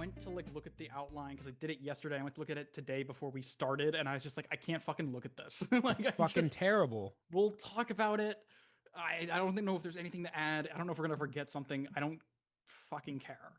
went to like look at the outline because I did it yesterday. I went to look at it today before we started, and I was just like, I can't fucking look at this. Like, It's fucking terrible. we'll talk about it. I don't know if there's anything to add. I don't know if we're gonna forget something. I don't fucking care.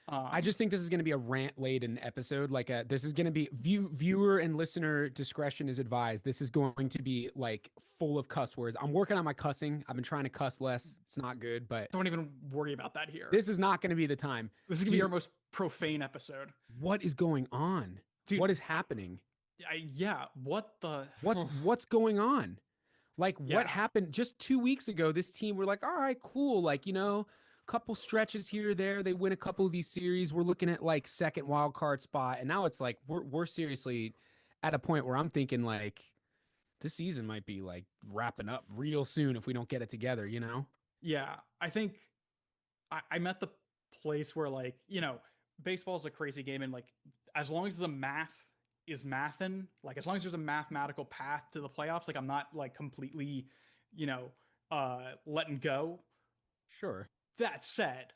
I just think this is going to be a rant-laden episode. This is going to be viewer and listener discretion is advised. This is going to be like full of cuss words. I'm working on my cussing. I've been trying to cuss less. It's not good, but don't even worry about that here. this is not going to be the time. This is gonna be our most profane episode. What is going on? Dude, what is happening? What's going on? Like, what happened just 2 weeks ago? This team were like, all right, cool. Like, couple stretches here or there. They win a couple of these series. We're looking at like second wild card spot. And now it's like we're seriously at a point where I'm thinking like this season might be like wrapping up real soon if we don't get it together, Yeah. I think I'm at the place where like, baseball is a crazy game, and like as long as the math is mathin', like as long as there's a mathematical path to the playoffs, like I'm not like completely, letting go. Sure. That said,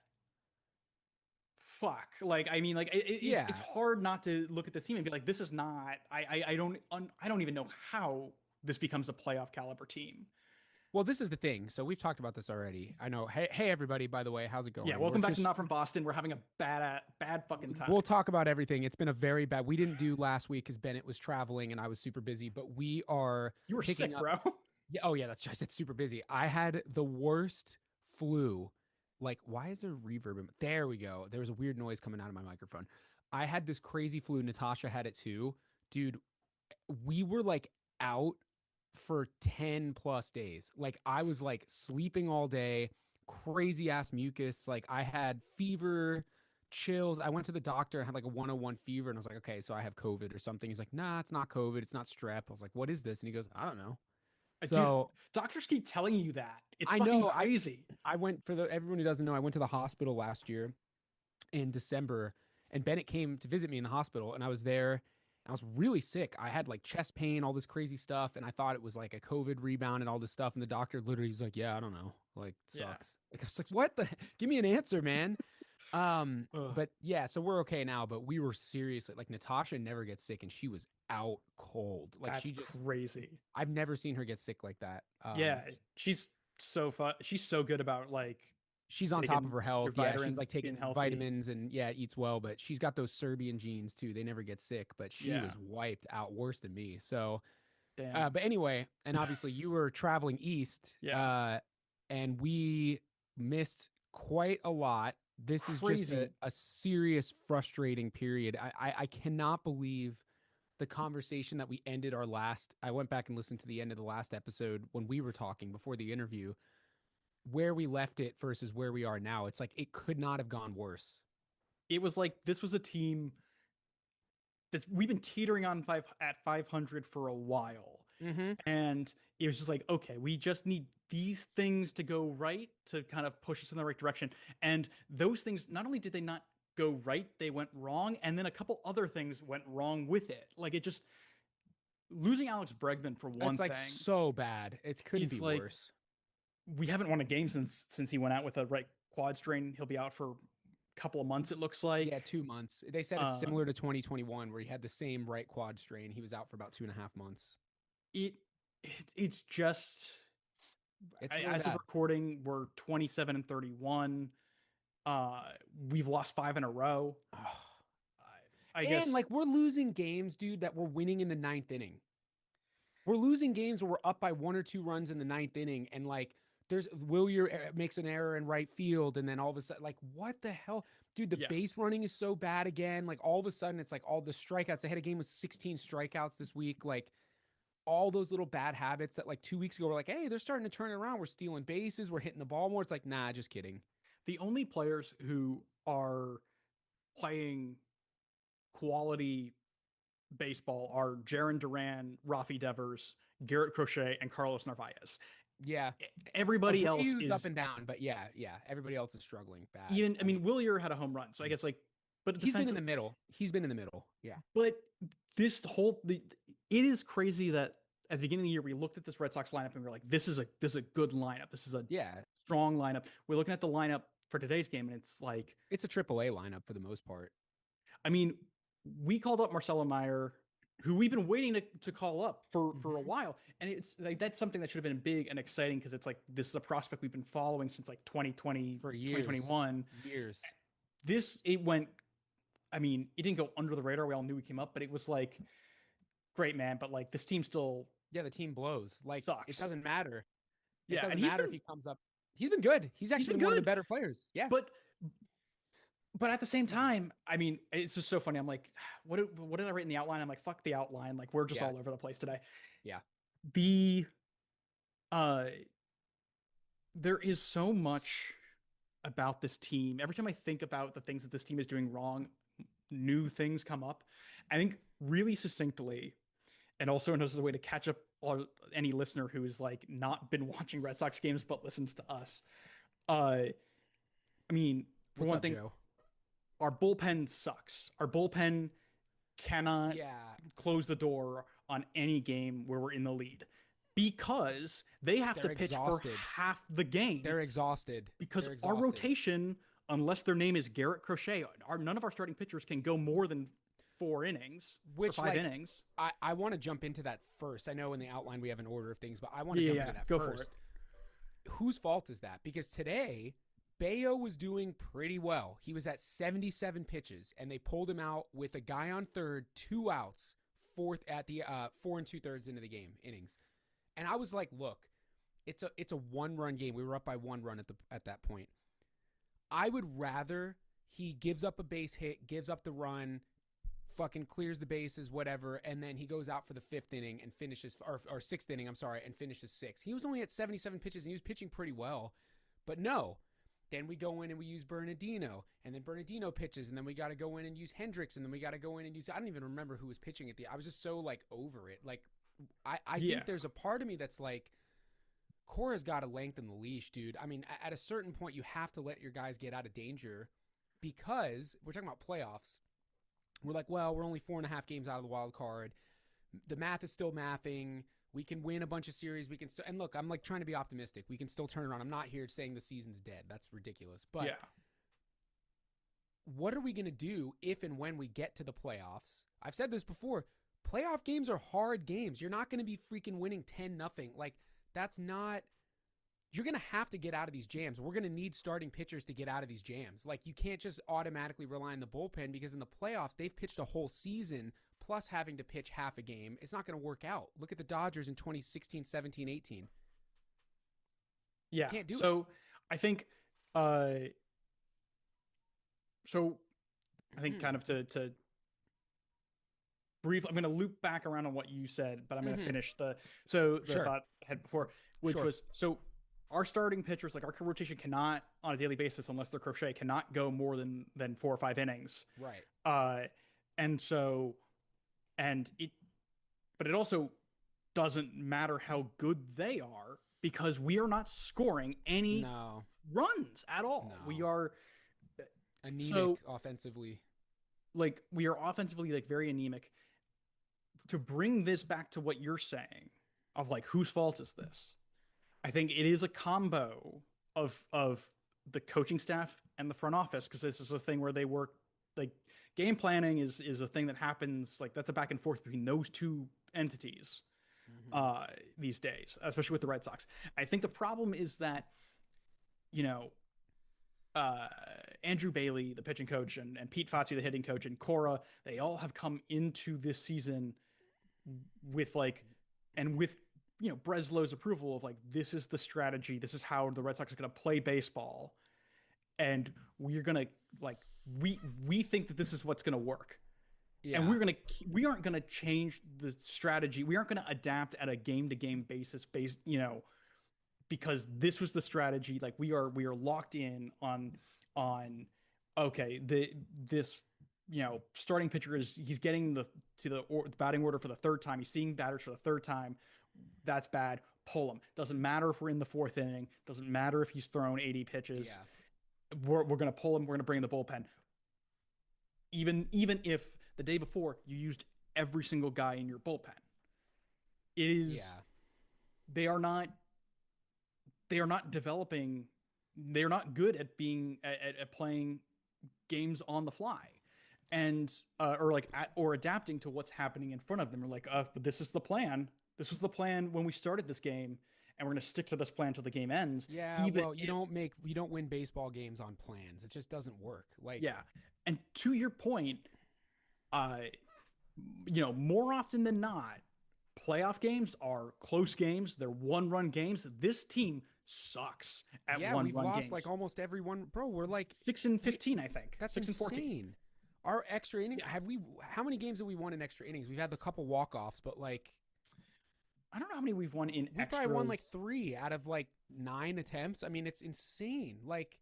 fuck. Like, I mean, like, it's hard not to look at this team and be like, this is not. I don't even know how this becomes a playoff caliber team. Well, this is the thing. So we've talked about this already. I know. Hey, everybody. By the way, how's it going? Yeah, welcome back to Not From Boston. We're having a bad fucking time. We'll talk about everything. It's been a very bad. We didn't do last week because Bennett was traveling and I was super busy. But we are. You were sick, bro. Yeah. Oh yeah, that's just. It's super busy. I had the worst flu. Like, why is there reverb? There we go. There was a weird noise coming out of my microphone. I had this crazy flu. Natasha had it too. Dude, we were like out for 10 plus days. Like, I was like sleeping all day, crazy ass mucus. Like, I had fever, chills. I went to the doctor, I had like a 101 fever, and I was like, okay, so I have COVID or something. He's like, nah, it's not COVID. It's not strep. I was like, what is this? And he goes, I don't know. So dude, doctors keep telling you that. It's fucking crazy. I went everyone who doesn't know, I went to the hospital last year in December, and Bennett came to visit me in the hospital, and I was there. I was really sick. I had like chest pain, all this crazy stuff, and I thought it was like a COVID rebound and all this stuff. And the doctor literally was like, "Yeah, I don't know. Like, sucks." Yeah. Like, I was like, "What the? Give me an answer, man." But yeah, so we're okay now. But we were seriously like, Natasha never gets sick, and she was out cold. Like, that's crazy. I've never seen her get sick like that. Yeah, she's so fun. She's so good about like. She's on top of her health. Yeah, she's like taking vitamins and eats well, but she's got those Serbian genes too. They never get sick, but she was wiped out worse than me. So, but anyway, and obviously you were traveling east, and we missed quite a lot. This is just a serious, frustrating period. I cannot believe the conversation that we ended our last. I went back and listened to the end of the last episode when we were talking before the interview. Where we left it versus where we are now, it's like it could not have gone worse. It was like this was a team that we've been teetering on at 500 for a while, and it was just like, okay, we just need these things to go right to kind of push us in the right direction. And those things, not only did they not go right, they went wrong, and then a couple other things went wrong with it. Like, it just losing Alex Bregman for one thing, it's like so bad. It couldn't be worse. We haven't won a game since he went out with a right quad strain. He'll be out for a couple of months, it looks like. Yeah, 2 months. They said it's similar to 2021, where he had the same right quad strain. He was out for about 2.5 months. It's just, really as of recording, we're 27-31. We've lost 5 in a row. I guess like we're losing games, dude, that we're winning in the 9th inning. We're losing games where we're up by 1 or 2 runs in the 9th inning, and like, there's Willier makes an error in right field, and then all of a sudden, like, what the hell? Dude, the base running is so bad again. Like, all of a sudden, it's like all the strikeouts. They had a game with 16 strikeouts this week. Like, all those little bad habits that, like, 2 weeks ago were like, hey, they're starting to turn it around. We're stealing bases. We're hitting the ball more. It's like, nah, just kidding. The only players who are playing quality baseball are Jarren Duran, Rafi Devers, Garrett Crochet, and Carlos Narvaez. Yeah, everybody else is up and down, but yeah, everybody else is struggling bad. Even I mean, Willier had a home run, so I guess like, but he's been in the middle. Yeah, but this whole it is crazy that at the beginning of the year we looked at this Red Sox lineup and we were like, this is a good lineup. This is a strong lineup. We're looking at the lineup for today's game, and it's like it's a AAA lineup for the most part. I mean, we called up Marcelo Meyer, who we've been waiting to call up for a while. And it's like, that's something that should have been big and exciting because it's like, this is a prospect we've been following since like 2020, for years, 2021. Years. It went, I mean, it didn't go under the radar. We all knew he came up, but it was like, great, man. But like, this team still. Yeah, the team blows. Like, sucks. It doesn't matter. Yeah, it doesn't matter if he comes up. He's been good. He's actually been one of the better players. Yeah. But at the same time, I mean, it's just so funny. I'm like, what did I write in the outline? I'm like, fuck the outline. Like, we're just all over the place today. Yeah. There is so much about this team. Every time I think about the things that this team is doing wrong, new things come up. I think really succinctly, and also as a way to catch up any listener who is like not been watching Red Sox games but listens to us. I mean, for one thing, Joe? Our bullpen sucks. Our bullpen cannot close the door on any game where we're in the lead because they have to pitch for half the game. They're exhausted. Because our rotation, unless their name is Garrett Crochet, none of our starting pitchers can go more than 4 innings, or 5 innings. I want to jump into that first. I know in the outline we have an order of things, but I want to jump into that go first. For it. Whose fault is that? Because today, Bayo was doing pretty well. He was at 77 pitches, and they pulled him out with a guy on third, 2 outs, 4 and 2/3 into the game innings. And I was like, look, it's a 1-run game. We were up by 1 run at that point. I would rather he gives up a base hit, gives up the run, fucking clears the bases, whatever, and then he goes out for the 5th inning and finishes, or 6th inning, and finishes 6. He was only at 77 pitches, and he was pitching pretty well. But no. Then we go in and we use Bernardino, and then Bernardino pitches, and then we got to go in and use Hendricks, and then we got to go in and use, I don't even remember who was pitching I was just so like over it. Like, I think there's a part of me that's like, Cora's got to lengthen the leash, dude. I mean, at a certain point, you have to let your guys get out of danger because we're talking about playoffs. We're like, well, we're only 4.5 games out of the wild card. The math is still mathing. We can win a bunch of series. We can still, and look, I'm like trying to be optimistic. We can still turn around. I'm not here saying the season's dead. That's ridiculous. But what are we going to do if and when we get to the playoffs? I've said this before. Playoff games are hard games. You're not going to be freaking winning 10-0. Like, that's not, you're going to have to get out of these jams. We're going to need starting pitchers to get out of these jams. Like, you can't just automatically rely on the bullpen because in the playoffs, they've pitched a whole season plus having to pitch half a game. It's not going to work out. Look at the Dodgers in 2016, 17, 18. Yeah. Can't do it. I think, kind of to brief, I'm going to loop back around on what you said, but I'm going to finish the thought I had before, which was, our starting pitchers, like our rotation cannot on a daily basis, unless they're Crochet, cannot go more than 4 or 5 innings. Right. But it also doesn't matter how good they are because we are not scoring any runs at all. No. We are anemic offensively. Like, we are offensively like very anemic. To bring this back to what you're saying of like, whose fault is this? I think it is a combo of the coaching staff and the front office, because this is a thing where they work, like, game planning is a thing that happens, like, that's a back and forth between those two entities these days, especially with the Red Sox. I think the problem is that, Andrew Bailey, the pitching coach, and Pete Fazio, the hitting coach, and Cora, they all have come into this season with Breslow's approval of like, this is the strategy, this is how the Red Sox are going to play baseball, and we're going to like, we think that this is what's going to work. Yeah. And we aren't going to change the strategy. We aren't going to adapt at a game-to-game basis because this was the strategy. Like, we are locked in on okay, this starting pitcher he's getting the batting order for the 3rd time. He's seeing batters for the 3rd time. That's bad. Pull him. Doesn't matter if we're in the 4th inning. Doesn't matter if he's thrown 80 pitches. Yeah. We're going to pull him. We're going to bring in the bullpen. Even if the day before you used every single guy in your bullpen. It is, they are not developing. They're not good at playing games on the fly. and or adapting to what's happening in front of them. We're like, but this is the plan. This was the plan when we started this game, and we're going to stick to this plan until the game ends. Yeah, well, you don't win baseball games on plans. It just doesn't work. Like, yeah, and to your point, more often than not, playoff games are close games. They're one-run games. This team sucks at one-run games. Yeah, we've lost like almost every one. Bro, we're like 6-15, I think. That's 6 insane. and 14. Our extra inning, how many games have we won in extra innings? We've had a couple walk-offs, but like, I don't know how many we've won in extras. We probably won like 3 out of like 9 attempts. I mean, it's insane. Like,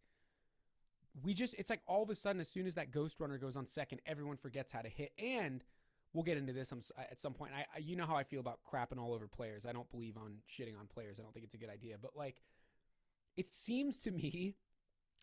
it's like all of a sudden, as soon as that ghost runner goes on second, everyone forgets how to hit. And we'll get into this at some point. You know how I feel about crapping all over players. I don't believe on shitting on players. I don't think it's a good idea. But like, it seems to me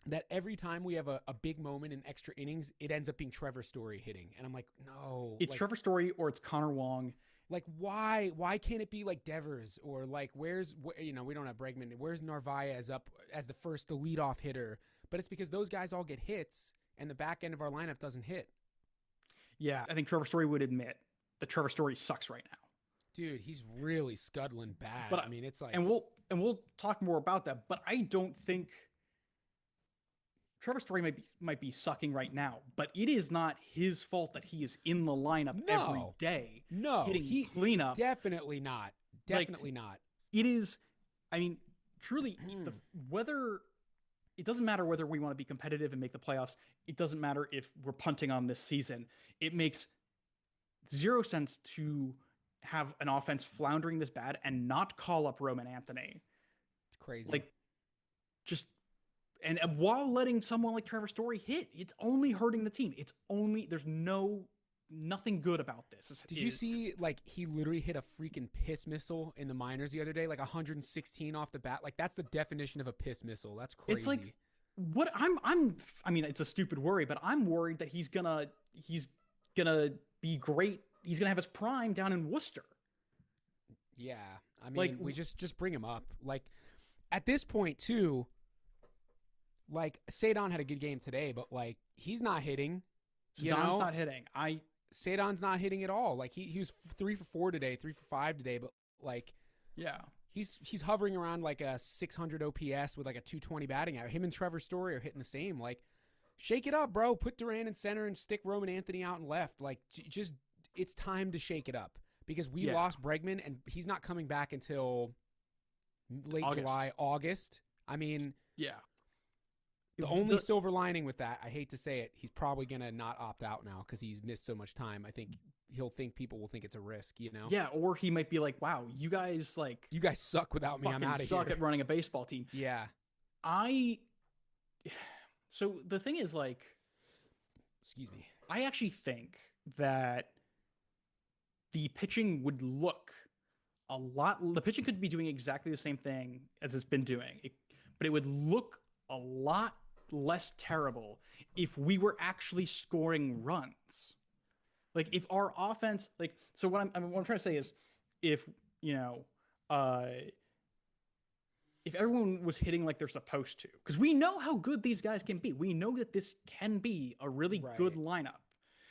that every time we have a big moment in extra innings, it ends up being Trevor Story hitting. And I'm like, no. It's like, Trevor Story or it's Connor Wong. Like, why? Why can't it be like Devers or like we don't have Bregman. Where's Narvaez up as the leadoff hitter? But it's because those guys all get hits and the back end of our lineup doesn't hit. Yeah, I think Trevor Story would admit that Trevor Story sucks right now. Dude, he's really scuttling bad. But I mean, it's like, and we'll talk more about that. But I don't think Trevor Story might be sucking right now. But it is not his fault that he is in the lineup every day. No, hitting cleanup. Definitely not. Definitely not. It is. I mean, truly, whether. It doesn't matter whether we want to be competitive and make the playoffs. It doesn't matter if we're punting on this season. It makes zero sense to have an offense floundering this bad and not call up Roman Anthony. It's crazy. Like, just and while letting someone like Trevor Story hit, it's only hurting the team. There's nothing good about this. Did you see, like, he literally hit a freaking piss missile in the minors the other day, like 116 off the bat? Like, that's the definition of a piss missile. That's crazy. It's like, what I mean, it's a stupid worry, but I'm worried that he's gonna be great. He's gonna have his prime down in Worcester. Yeah. I mean, like, we just bring him up. Like, at this point too, like, Cedon had a good game today, but like, he's not hitting. Cedon's not hitting. Cedon's not hitting at all. Like, he was 3 for 4 today, 3 for 5 today, but like, yeah, he's hovering around like a 600 OPS with like a 220 batting average. Him and Trevor Story are hitting the same. Like, shake it up, bro. Put Duran in center and stick Roman Anthony out and left. Like, just, it's time to shake it up because we lost Bregman and he's not coming back until late July, August. I mean, yeah. The only silver lining with that, I hate to say it, he's probably going to not opt out now because he's missed so much time. I think people will think it's a risk, you know? Yeah, or he might be like, wow, you guys suck without me. I'm out of here. Suck at running a baseball team. Yeah. So the thing is, like, excuse me. I actually think that the pitching would look the pitching could be doing exactly the same thing as it's been doing, but it would look a lot less terrible if we were actually scoring runs. Like, if our offense, like, so what I'm trying to say is, if everyone was hitting like they're supposed to, because we know how good these guys can be. We know that this can be a really good lineup.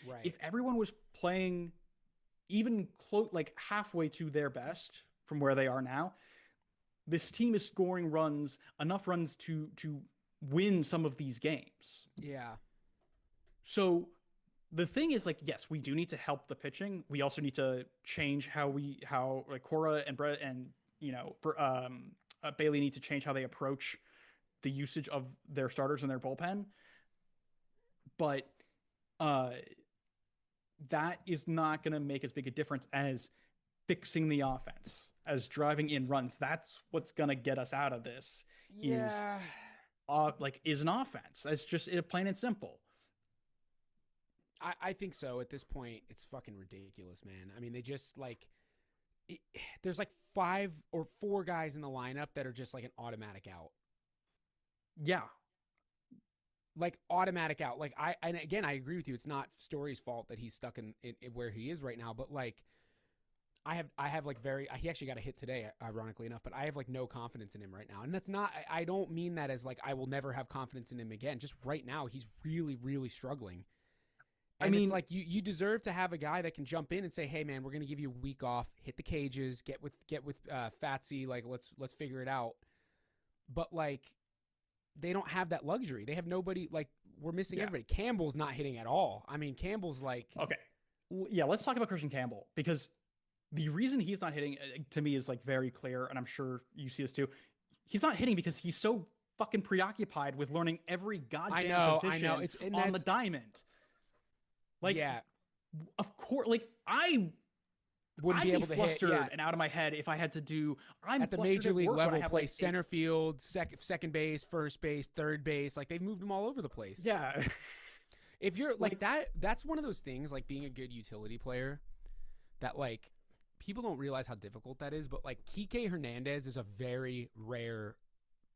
Right. If everyone was playing even close, like halfway to their best from where they are now, this team is scoring enough runs to win some of these games. Yeah. So the thing is, like, yes, we do need to help the pitching. We also need to change how like Cora and Brett and Bailey need to change how they approach the usage of their starters and their bullpen. But that is not going to make as big a difference as fixing the offense, as driving in runs. That's what's going to get us out of this. Yeah. Is an offense. That's just it, plain and simple. I think so. At this point, it's fucking ridiculous, man. I mean, they just there's like 5 or 4 guys in the lineup that are just like an automatic out. Yeah. Like, automatic out. Like, and again, I agree with you. It's not Story's fault that he's stuck in where he is right now, but like, I have like he actually got a hit today, ironically enough, but I have like no confidence in him right now. And that's not, I don't mean that as like, I will never have confidence in him again. Just right now, he's really, really struggling. And it's like you deserve to have a guy that can jump in and say, "Hey, man, we're going to give you a week off. Hit the cages. Get with Fatsy. Like, let's figure it out." But like, they don't have that luxury. They have nobody. Like, we're missing everybody. Campbell's not hitting at all. I mean, Campbell's like, okay, yeah. Let's talk about Christian Campbell, because the reason he's not hitting to me is like very clear, and I'm sure you see this too. He's not hitting because he's so fucking preoccupied with learning every goddamn position on the diamond. Like, of course, like I wouldn't be able to hit and out of my head if I had to do. I'm at the major league level, play center field, second base, first base, third base. Like, they've moved them all over the place. Yeah. If you're like that, that's one of those things. Like, being a good utility player, that like people don't realize how difficult that is. But like, Kike Hernandez is a very rare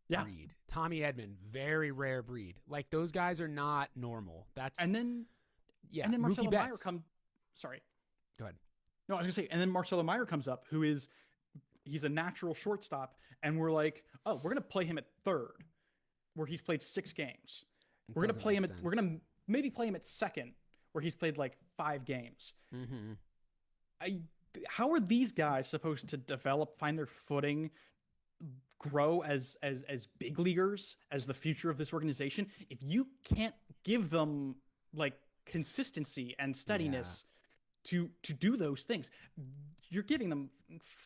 breed. Tommy Edman, very rare breed. Like, those guys are not normal. And then Marcelo Meyer comes. Sorry, go ahead. No, I was gonna say, and then Marcelo Meyer comes up, he's a natural shortstop, and we're like, oh, we're gonna play him at third, where he's played 6 games. We're gonna maybe play him at second, where he's played like 5 games. Mm-hmm. How are these guys supposed to develop, find their footing, grow as big leaguers, as the future of this organization, if you can't give them like consistency and steadiness to do those things? You're giving them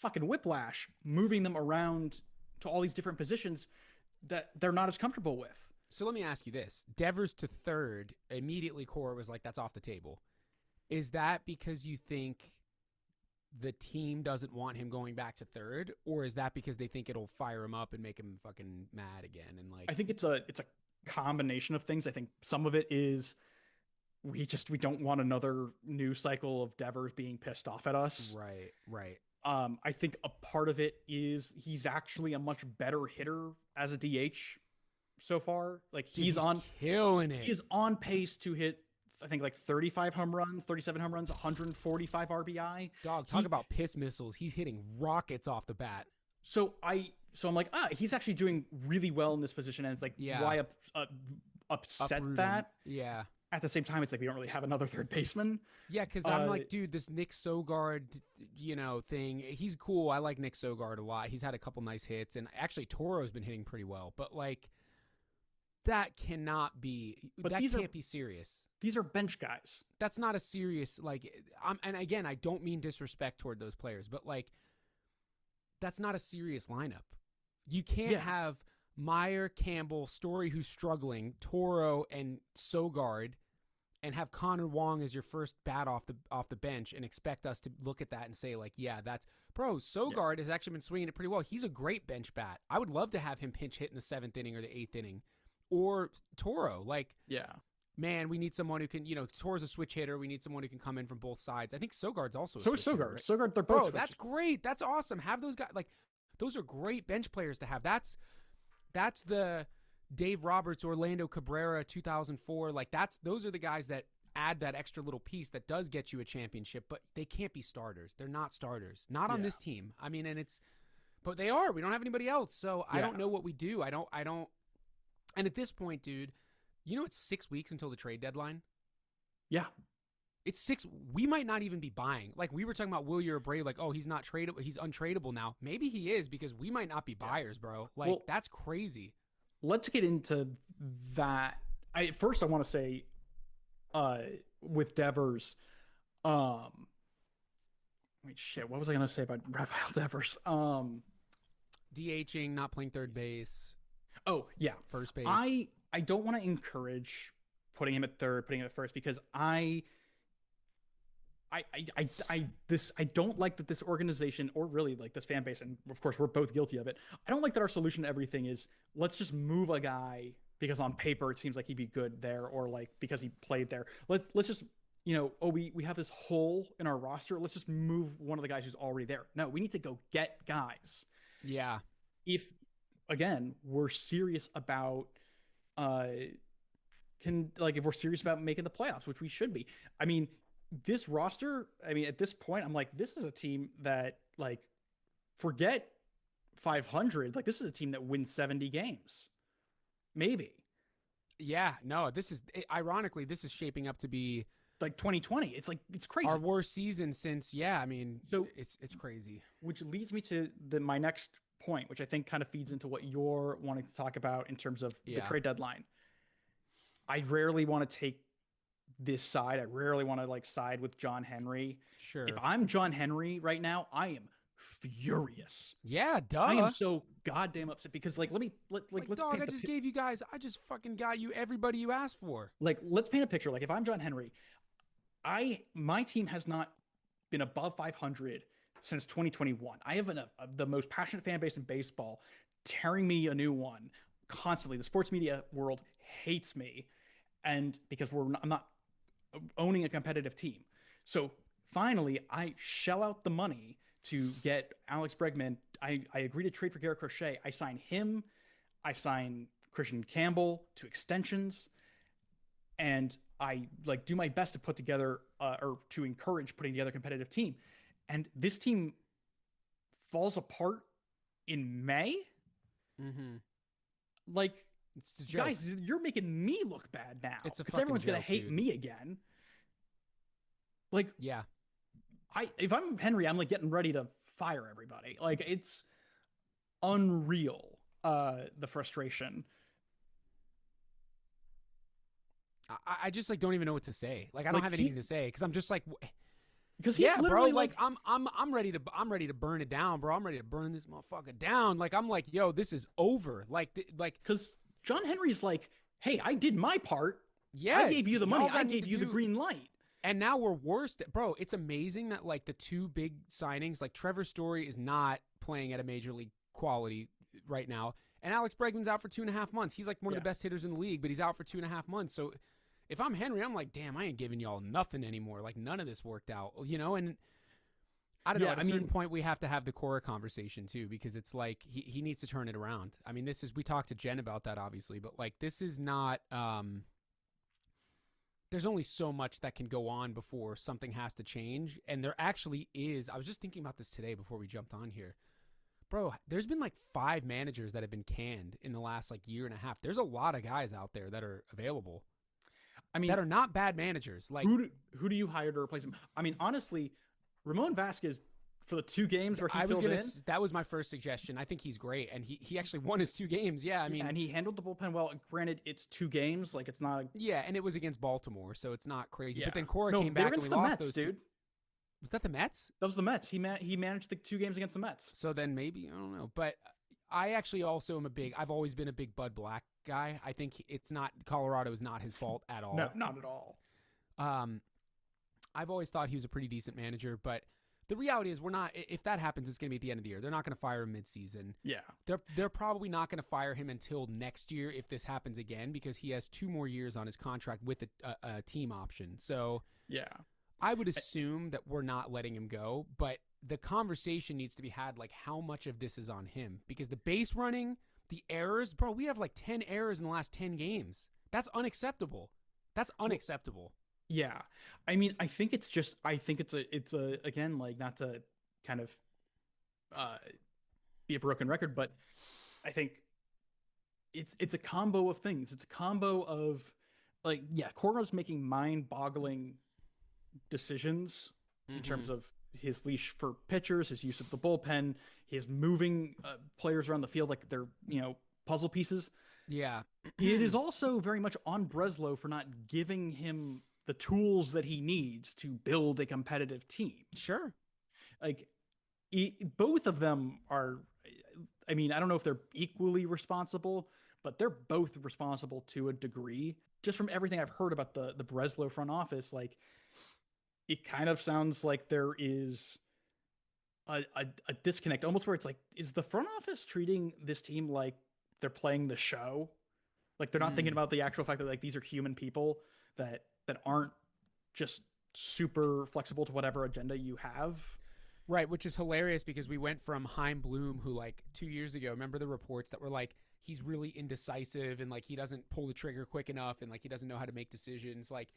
fucking whiplash, moving them around to all these different positions that they're not as comfortable with. So let me ask you this. Devers to third, immediately Cora was like, that's off the table. Is that because you think the team doesn't want him going back to third, or is that because they think it'll fire him up and make him fucking mad again? And like, I think it's a combination of things. I think some of it is we don't want another news cycle of Devers being pissed off at us. Right. I think a part of it is he's actually a much better hitter as a DH so far. Like, he's killing it. He is on pace to hit, I think, like 35 home runs, 37 home runs, 145 RBI. Dog, talk about piss missiles. He's hitting rockets off the bat. So I'm like, he's actually doing really well in this position, and it's like, why upset that? Yeah. At the same time, it's like we don't really have another third baseman. Yeah, because I'm like, dude, this Nick Sogard, thing, he's cool. I like Nick Sogard a lot. He's had a couple nice hits, and actually Toro's been hitting pretty well. But like, that cannot be. That can't be serious. These are bench guys. That's not a serious, like. And again, I don't mean disrespect toward those players, but like, that's not a serious lineup. You can't have Meyer, Campbell, Story, who's struggling, Toro, and Sogard, and have Connor Wong as your first bat off the bench and expect us to look at that and say, like, that's Sogard has actually been swinging it pretty well. He's a great bench bat. I would love to have him pinch hit in the 7th inning or the 8th inning, or Toro. Like, man, we need someone who can, Toro's a switch hitter. We need someone who can come in from both sides. I think Sogard's also a switch hitter, right? Sogard, they're both. That's great. That's awesome. Have those guys. Like, those are great bench players to have. That's the Dave Roberts, Orlando Cabrera, 2004. Like, those are the guys that add that extra little piece that does get you a championship, but they can't be starters. They're not starters. Not on this team. I mean, but they are. We don't have anybody else. So I don't know what we do. I don't. And at this point, dude, it's 6 weeks until the trade deadline. Yeah. It's 6. We might not even be buying. Like, we were talking about Will Bray, like, oh, he's not tradable. He's untradeable now. Maybe he is, because we might not be buyers, bro. Like, that's crazy. Let's get into that. First, I want to say, with Devers, what was I going to say about Rafael Devers? DHing, not playing third base. Oh, yeah. First base. I don't want to encourage putting him at third, putting him at first, because I don't like that this organization, or really like this fan base, and of course we're both guilty of it. I don't like that our solution to everything is, let's just move a guy because on paper it seems like he'd be good there, or like because he played there. Let's just, we have this hole in our roster. Let's just move one of the guys who's already there. No, we need to go get guys. Yeah. If we're serious about if we're serious about making the playoffs, which we should be. I mean, this roster, at this point, I'm like, this is a team that, like, forget 500. Like, this is a team that wins 70 games. Maybe. Yeah, no, ironically, this is shaping up to be like 2020. It's like, it's crazy. Our worst season since, I mean, so it's crazy. Which leads me to my next point, which I think kind of feeds into what you're wanting to talk about in terms of the trade deadline. I rarely want to take this side. I rarely want to like side with John Henry. Sure. If I'm John Henry right now, I am furious. Yeah, duh. I am so goddamn upset because like let's dog, I just gave you guys, I just fucking got you everybody you asked for. Like, let's paint a picture. Like, if I'm John Henry, my team has not been above 500 since 2021. I have the most passionate fan base in baseball, tearing me a new one constantly. The sports media world hates me, and because I'm not owning a competitive team. So finally, I shell out the money to get Alex Bregman. I agree to trade for Garrett Crochet. I sign him. I sign Christian Campbell to extensions, and I like do my best to put together or to encourage putting together a competitive team. And this team falls apart in May. Mm-hmm. Like, it's a joke. Guys, you're making me look bad now. It's a because everyone's joke, gonna hate dude. me again. Like, yeah, if I'm Henry, I'm like getting ready to fire everybody. Like, it's unreal. The frustration. I just like don't even know what to say. Like, I don't have anything to say because I'm just like, because he's literally bro. Like I'm ready to burn it down, bro. I'm ready to burn this motherfucker down. Like, I'm like, yo, this is over. Like because John Henry's like, hey, I did my part. Yeah, I gave you the money. I gave you the green light. And now we're worse. Bro, it's amazing that like the two big signings, like Trevor Story is not playing at a major league quality right now, and Alex Bregman's out for 2.5 months. He's like one of the best hitters in the league, but he's out for 2.5 months. So if I'm Henry, I'm like, damn, I ain't giving y'all nothing anymore. Like, none of this worked out, you know? And I don't know. At a certain point, we have to have the Cora conversation too, because it's like he needs to turn it around. I mean, we talked to Jen about that, obviously, but like, this is not, there's only so much that can go on before something has to change. And there actually is. I was just thinking about this today before we jumped on here. Bro, there's been like 5 managers that have been canned in the last like year and a half. There's a lot of guys out there that are available. I mean, that are not bad managers. Like, who do you hire to replace him? I mean, honestly, Ramon Vasquez, for the 2 games where he filled in, that was my first suggestion. I think he's great, and he actually won his 2 games. Yeah, I mean, and he handled the bullpen well. Granted, it's 2 games, like it's not. And it was against Baltimore, so it's not crazy. Yeah. But then Cora came back and we lost Mets, those dude. 2. Was that the Mets? That was the Mets. He managed the 2 games against the Mets. So then maybe, I don't know, but I actually also am I've always been a big Bud Black guy. I think Colorado is not his fault at all. No, not at all. I've always thought he was a pretty decent manager, but the reality is if that happens, it's going to be at the end of the year. They're not going to fire him mid-season. Yeah. They're probably not going to fire him until next year if this happens again, because he has 2 more years on his contract with a team option. So yeah, I would assume that we're not letting him go, but the conversation needs to be had, like, how much of this is on him, because the base running, the errors, bro, we have like 10 errors in the last 10 games. That's unacceptable. Yeah. I mean, I think it's a again, like, not to kind of be a broken record, but I think it's a combo of things. It's a combo of, like, Cora's making mind-boggling decisions in terms of his leash for pitchers, his use of the bullpen, his moving players around the field like they're, puzzle pieces. Yeah. It is also very much on Breslow for not giving him the tools that he needs to build a competitive team. Sure. Like, both of them are, I mean, I don't know if they're equally responsible, but they're both responsible to a degree. Just from everything I've heard about the Breslow front office, like, it kind of sounds like there is a disconnect, almost where it's like, is the front office treating this team like they're playing the show? Like, they're not thinking about the actual fact that, like, these are human people that aren't just super flexible to whatever agenda you have. Right, which is hilarious because we went from Chaim Bloom, who, like, 2 years ago, remember the reports that were like, he's really indecisive and, like, he doesn't pull the trigger quick enough and, like, he doesn't know how to make decisions, like,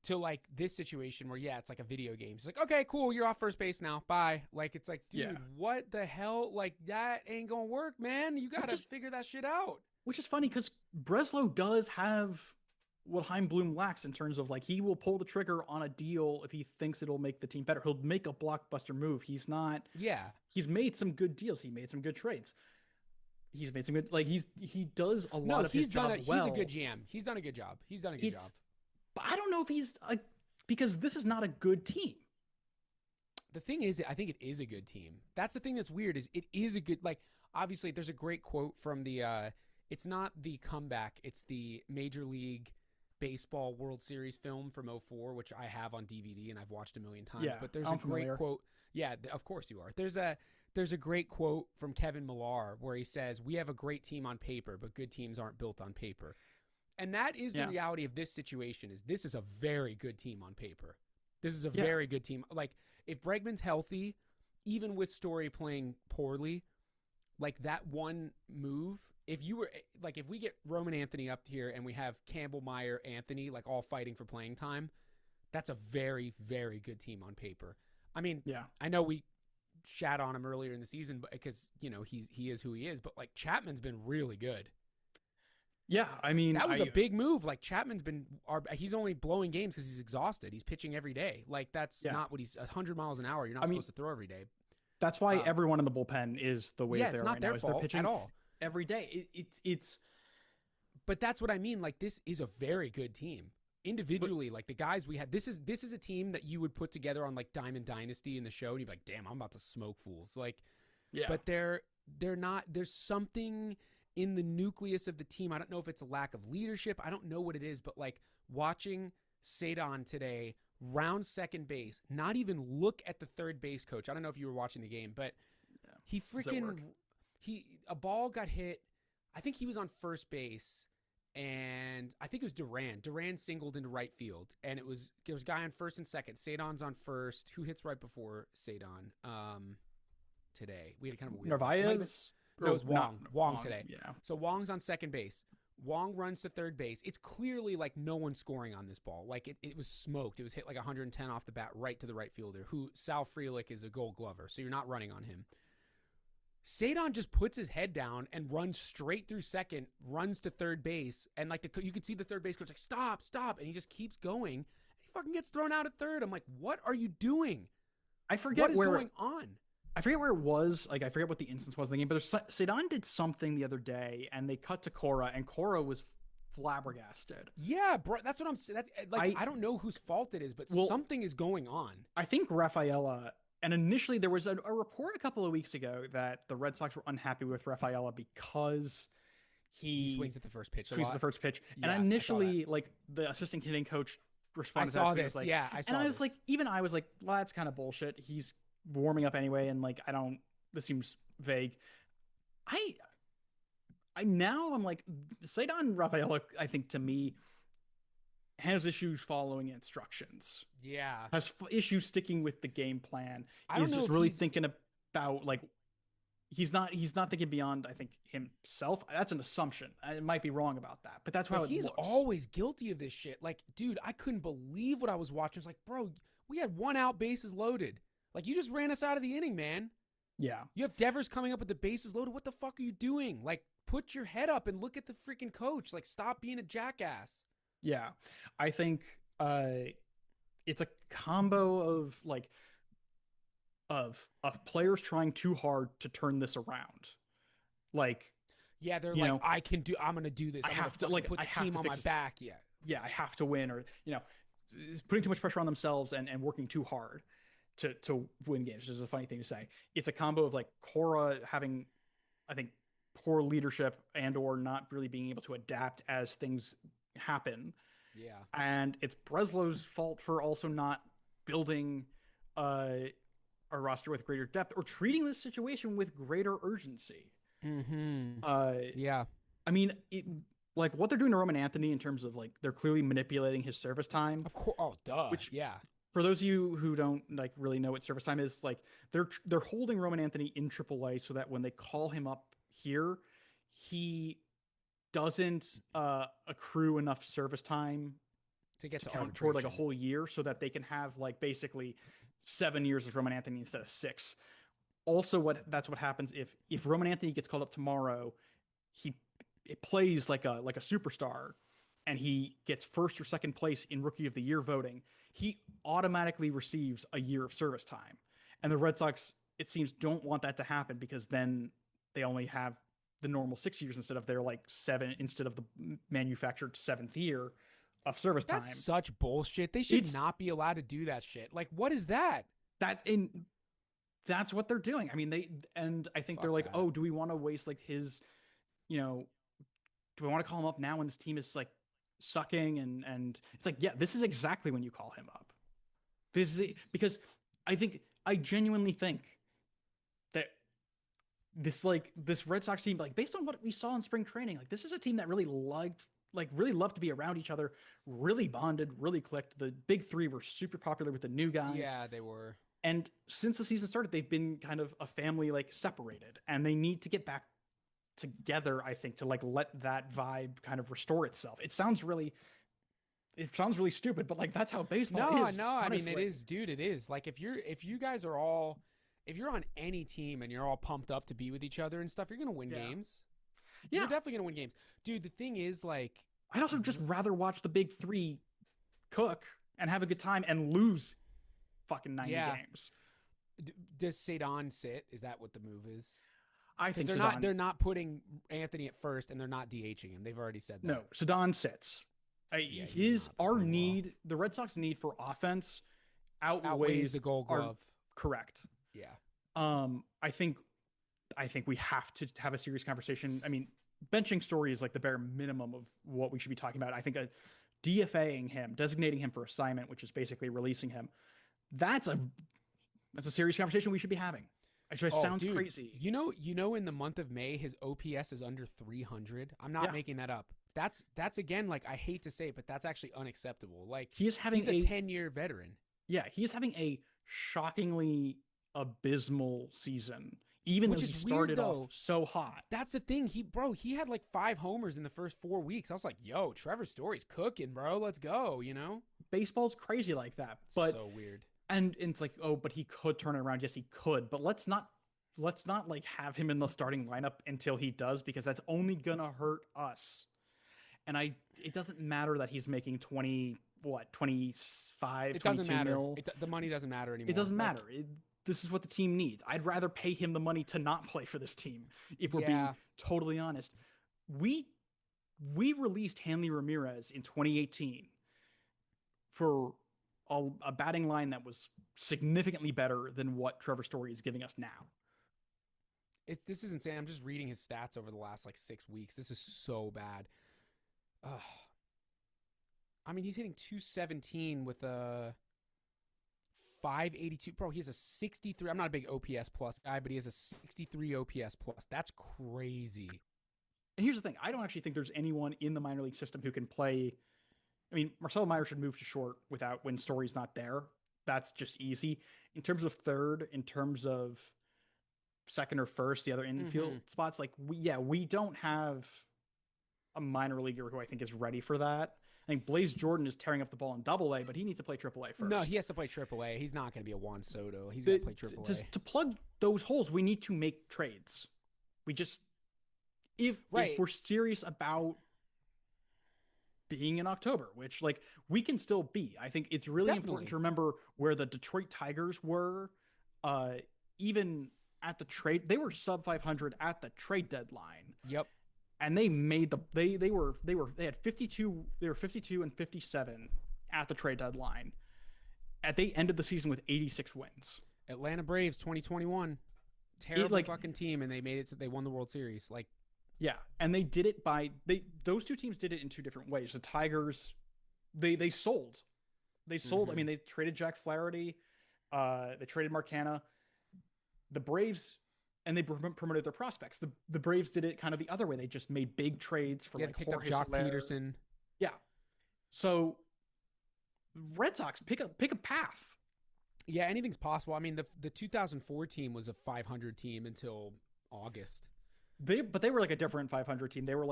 to, like, this situation where, it's like a video game. It's like, okay, cool, you're off first base now, bye. Like, it's like, dude, what the hell? Like, that ain't gonna work, man. You gotta figure that shit out. Which is funny because Breslow does have what Chaim Bloom lacks in terms of like he will pull the trigger on a deal if he thinks it'll make the team better. He'll make a blockbuster move. He's not. Yeah. He's made some good deals. He made some good trades. He's made some good like he does a lot of his job well. He's a good GM. He's done a good job. He's done a good job. But I don't know if he's because this is not a good team. The thing is, I think it is a good team. That's the thing that's weird is it is a good, like, obviously there's a great quote from the, it's not the comeback, it's the Major League Baseball World Series film from 2004, which I have on DVD and I've watched a million times. Yeah, but there's a great quote. Yeah, of course you are. There's a great quote from Kevin Millar where he says, "We have a great team on paper, but good teams aren't built on paper." And that is the reality of this situation. Is this is a very good team on paper. This is a very good team. Like, if Bregman's healthy, even with Story playing poorly, like that one move, if we get Roman Anthony up here and we have Campbell, Meyer, Anthony, like all fighting for playing time, that's a very, very good team on paper. I mean, I know we shat on him earlier in the season, but because, you know, he is who he is, but like Chapman's been really good. Yeah, I mean, that was a big move. Like Chapman's he's only blowing games because he's exhausted. He's pitching every day. Like that's not what he's 100 miles an hour. You're not supposed to throw every day. That's why everyone in the bullpen is the way they're right now. It's not their fault they're pitching at all every day. It's. But that's what I mean. Like this is a very good team individually. Like the guys we had. This is a team that you would put together on like Diamond Dynasty in the show, and you'd be like, damn, I'm about to smoke fools. Like, but they're not. There's something in the nucleus of the team. I don't know if it's a lack of leadership. I don't know what it is, but like watching Cedon today round second base, not even look at the third base coach. I don't know if you were watching the game, but he a ball got hit. I think he was on first base and I think it was Duran. Duran singled into right field and there was a guy on first and second. Cedon's on first. Who hits right before Cedon? Today. We had kind of a weird Narvaez? No, it was Wong. Wong today. Yeah. So Wong's on second base. Wong runs to third base. It's clearly like no one's scoring on this ball. Like it was smoked. It was hit like 110 off the bat right to the right fielder, who Sal Frelick is a Gold Glover, so you're not running on him. Cedon just puts his head down and runs straight through second, runs to third base, and like you could see the third base coach like stop, and he just keeps going. And he fucking gets thrown out at third. I'm like, what are you doing? I forget what is going on. I forget where it was. Like, I forget what the instance was in the game, but Cedon did something the other day, and they cut to Cora, and Cora was flabbergasted. Yeah, bro, that's what I'm saying. I don't know whose fault it is, but something is going on. I think Rafaela, and initially there was a report a couple of weeks ago that the Red Sox were unhappy with Rafaela because he swings at the first pitch. Swings at the first pitch. Yeah, and initially, like, the assistant hitting coach responded to that. I saw this. Like, yeah, I saw and I was like, even I was like, well, that's kind of bullshit. He's warming up anyway, and like this seems vague. I'm like, Cedon Rafaela, I think, to me, has issues following instructions. Yeah, has issues sticking with the game plan. He's just really thinking about, like, he's not thinking beyond, I think, himself. That's an assumption. I might be wrong about that, but that's how it he's looks. Always guilty of this shit. Like, dude, I couldn't believe what I was watching. It's like, bro, we had 1 out, bases loaded. Like, you just ran us out of the inning, man. Yeah. You have Devers coming up with the bases loaded. What the fuck are you doing? Like, put your head up and look at the freaking coach. Like, stop being a jackass. Yeah. I think it's a combo of, like, of players trying too hard to turn this around. Like, yeah, they're like, I'm going to do this. I have to, like, put the team on my back. Yeah. Yeah, I have to win, or, you know, putting too much pressure on themselves and working too hard to win games, which is a funny thing to say. It's a combo of, like, Cora having, I think, poor leadership and or not really being able to adapt as things happen. Yeah. And it's Breslow's fault for also not building a roster with greater depth or treating this situation with greater urgency. Mm-hmm. Yeah. I mean, like, what they're doing to Roman Anthony in terms of, like, they're clearly manipulating his service time. Of course. Oh, duh. Which, yeah. For those of you who don't, like, really know what service time is, like, they're holding Roman Anthony in AAA so that when they call him up here, he doesn't accrue enough service time to get to count toward, like, a whole year, so that they can have, like, basically 7 years of Roman Anthony instead of 6. Also, that's what happens if Roman Anthony gets called up tomorrow, it plays like a superstar. and he gets first or second place in Rookie of the Year voting, he automatically receives a year of service time. And the Red Sox, it seems, don't want that to happen because then they only have the normal 6 years instead of their like 7, instead of the manufactured 7th year of service time. That's such bullshit. They should not be allowed to do that shit. Like, what is that? That's what they're doing. I mean, I think they're like, oh, do we want to waste like his, do we want to call him up now when this team is like sucking? And it's like, yeah, this is exactly when you call him up. Because I genuinely think that this Red Sox team, like based on what we saw in spring training, like this is a team that really loved to be around each other, really bonded, really clicked. The big three were super popular with the new guys. Yeah, they were. And since the season started, they've been kind of a family, like separated, and they need to get back together, I think, to like let that vibe kind of restore itself. It sounds really stupid, but like that's how baseball is. No, I mean it is, dude. It is. Like if you're on any team and you're all pumped up to be with each other and stuff, you're gonna win games. Yeah. You're definitely gonna win games, dude. The thing is, like, I'd also just rather watch the big three cook and have a good time and lose fucking 90 games. Does Cedon sit? Is that what the move is? I think they're not putting Anthony at first, and they're not DHing him. They've already said that. No, Cedon sits. The Red Sox need for offense outweighs the Gold Glove. Correct. Yeah. I think we have to have a serious conversation. I mean, benching Story is like the bare minimum of what we should be talking about. I think DFAing him, designating him for assignment, which is basically releasing him, that's a serious conversation we should be having. It just sounds crazy. You know, in the month of May, his OPS is under 300. I'm not making that up. That's again, like, I hate to say it, but that's actually unacceptable. Like, he's a 10-year veteran. Yeah, he is having a shockingly abysmal season, even though he started off so hot. That's the thing. He had like 5 homers in the first 4 weeks. I was like, yo, Trevor Story's cooking, bro. Let's go, Baseball's crazy like that. But so weird. And it's like, oh, but he could turn it around. Yes, he could. But let's not like have him in the starting lineup until he does, because that's only gonna hurt us. And it doesn't matter that he's making 25, it doesn't 22 matter. mil. The money doesn't matter anymore. It doesn't matter. This is what the team needs. I'd rather pay him the money to not play for this team, if we're being totally honest. We released Hanley Ramirez in 2018 for a batting line that was significantly better than what Trevor Story is giving us now. This is insane. I'm just reading his stats over the last like 6 weeks. This is so bad. I mean, he's hitting 217 with a 582. Bro, he has a 63. I'm not a big OPS plus guy, but he has a 63 OPS plus. That's crazy. And here's the thing. I don't actually think there's anyone in the minor league system who can play. I mean, Marcelo Meyer should move to short when Story's not there. That's just easy. In terms of third, in terms of second or first, the other infield spots, like we don't have a minor leaguer who I think is ready for that. I think Blaze Jordan is tearing up the ball in Double-A, but he needs to play Triple-A first. No, he has to play Triple-A. He's not going to be a Juan Soto. He's got to play Triple-A. To plug those holes, we need to make trades. We just if we're serious about being in October, which like we can still be. I think it's really important to remember where the Detroit Tigers were, even at the trade. They were sub 500 at the trade deadline. Yep. And they made they had 52. They were 52 and 57 at the trade deadline. They ended the season with 86 wins. Atlanta Braves 2021, terrible fucking team, and they made it. They won the World Series. Like, yeah, and they did it those two teams did it in two different ways. The Tigers, they sold. They sold. I mean, they traded Jack Flaherty. They traded Marcana. The Braves, and they promoted their prospects. The Braves did it kind of the other way. They just made big trades for they picked up Jock Peterson. Yeah. So Red Sox pick a path. Yeah, anything's possible. I mean, the 2004 team was a 500 team until August. They were like a different 500 team. They were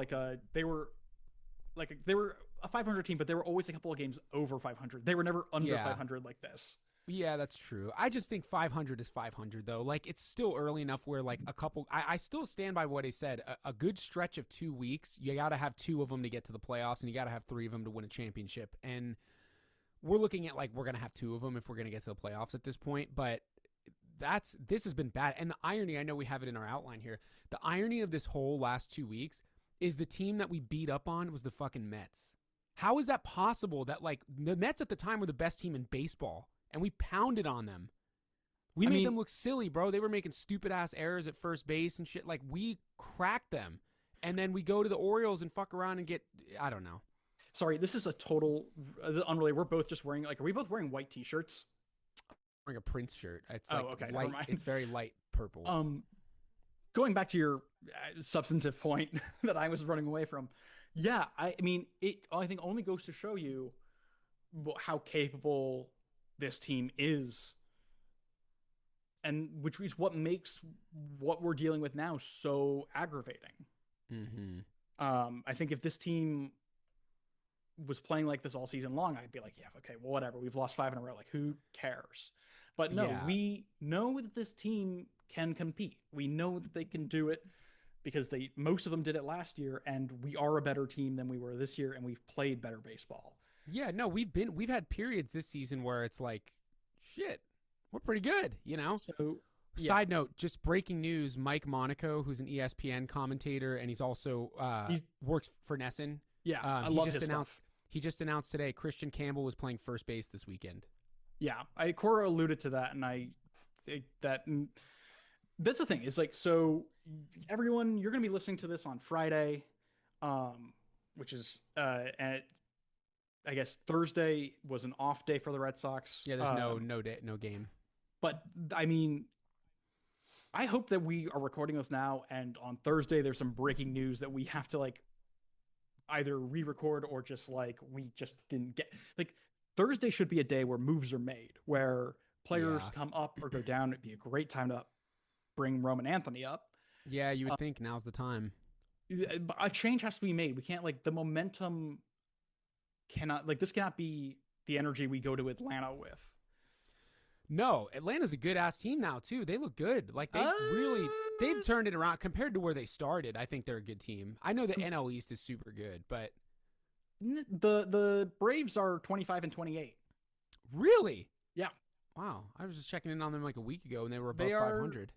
a 500 team, but they were always a couple of games over 500. They were never under 500 like this. Yeah, that's true. I just think 500 is 500, though. Like, it's still early enough where, like, a couple... I still stand by what I said. A good stretch of 2 weeks, you got to have 2 of them to get to the playoffs, and you got to have 3 of them to win a championship. And we're looking at, like, we're going to have 2 of them if we're going to get to the playoffs at this point. But this has been bad. And the irony, I know we have it in our outline here, the irony of this whole last 2 weeks is the team that we beat up on was the fucking Mets. How is that possible that, like, the Mets at the time were the best team in baseball? And we pounded on them. We made them look silly, bro. They were making stupid-ass errors at first base and shit. Like, we cracked them. And then we go to the Orioles and fuck around and get... I don't know. Sorry, this is a total... unrelated. We're both just wearing... Like, are we both wearing white T-shirts? I'm wearing a Prince shirt. It's okay, light. It's very light purple. Going back to your substantive point that I was running away from. Yeah, I mean, I think only goes to show you how capable... this team is, and which is what makes what we're dealing with now so aggravating. I think if this team was playing like this all season long, I'd be like, yeah, okay, well, whatever. We've lost 5 in a row. Like, who cares? But no, we know that this team can compete. We know that they can do it because most of them did it last year, and we are a better team than we were this year, and we've played better baseball. Yeah, no, we've had periods this season where it's like, shit, we're pretty good, you know? So, yeah. Side note, just breaking news, Mike Monaco, who's an ESPN commentator, and he's also works for Nesson. Yeah, I love his stuff. He just announced today Christian Campbell was playing first base this weekend. Yeah, Cora alluded to that, and I think that's the thing. Is like, so everyone, you're going to be listening to this on Friday, which is I guess Thursday was an off day for the Red Sox. Yeah, there's no game. But I mean, I hope that we are recording this now, and on Thursday there's some breaking news that we have to like either re-record or just like we just didn't get. Like, Thursday should be a day where moves are made, where players come up or go down. It'd be a great time to bring Roman Anthony up. Yeah, you would think now's the time. A change has to be made. We can't, like, the momentum cannot, like, this cannot be the energy we go to Atlanta with. No, Atlanta's a good ass team now too. They look good. Like, they've turned it around compared to where they started. I think they're a good team. I know the NL East is super good, but the Braves are 25-28. Really? Yeah. Wow. I was just checking in on them like a week ago, and they were above 500.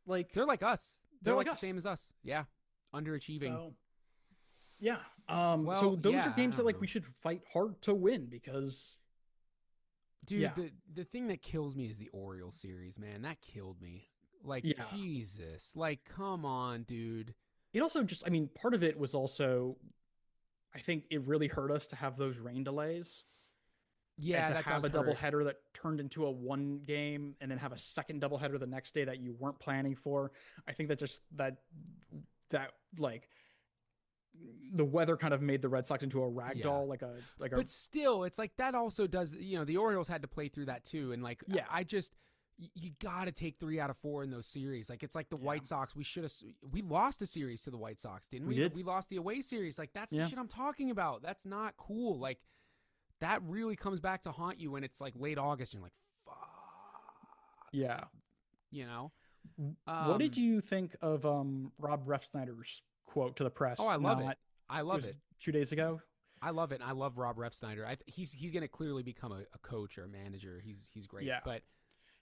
Like, they're like us. They're like us. The same as us. Yeah. Underachieving. So, yeah. So those are games that, like, we should fight hard to win because, dude, the thing that kills me is the Orioles series, man. That killed me. Like, Jesus. Like, come on, dude. It also just, I mean, part of it was also, I think it really hurt us to have those rain delays. Yeah, and to have a doubleheader that turned into a one game and then have a second doubleheader the next day that you weren't planning for. I think that just that like the weather kind of made the Red Sox into a rag doll, like a. But still, it's like that also does. You know, the Orioles had to play through that too, and like you got to take 3 out of 4 in those series. Like, it's like the White Sox. We lost a series to the White Sox, didn't we? We lost the away series. Like, that's the shit I'm talking about. That's not cool. Like, that really comes back to haunt you when it's like late August and you're like, fuck. Yeah. You know? What did you think of Rob Refsnyder's quote to the press? Oh, I love it. I love it. 2 days ago. I love it. And I love Rob Refsnyder. He's going to clearly become a coach or a manager. He's great. Yeah. But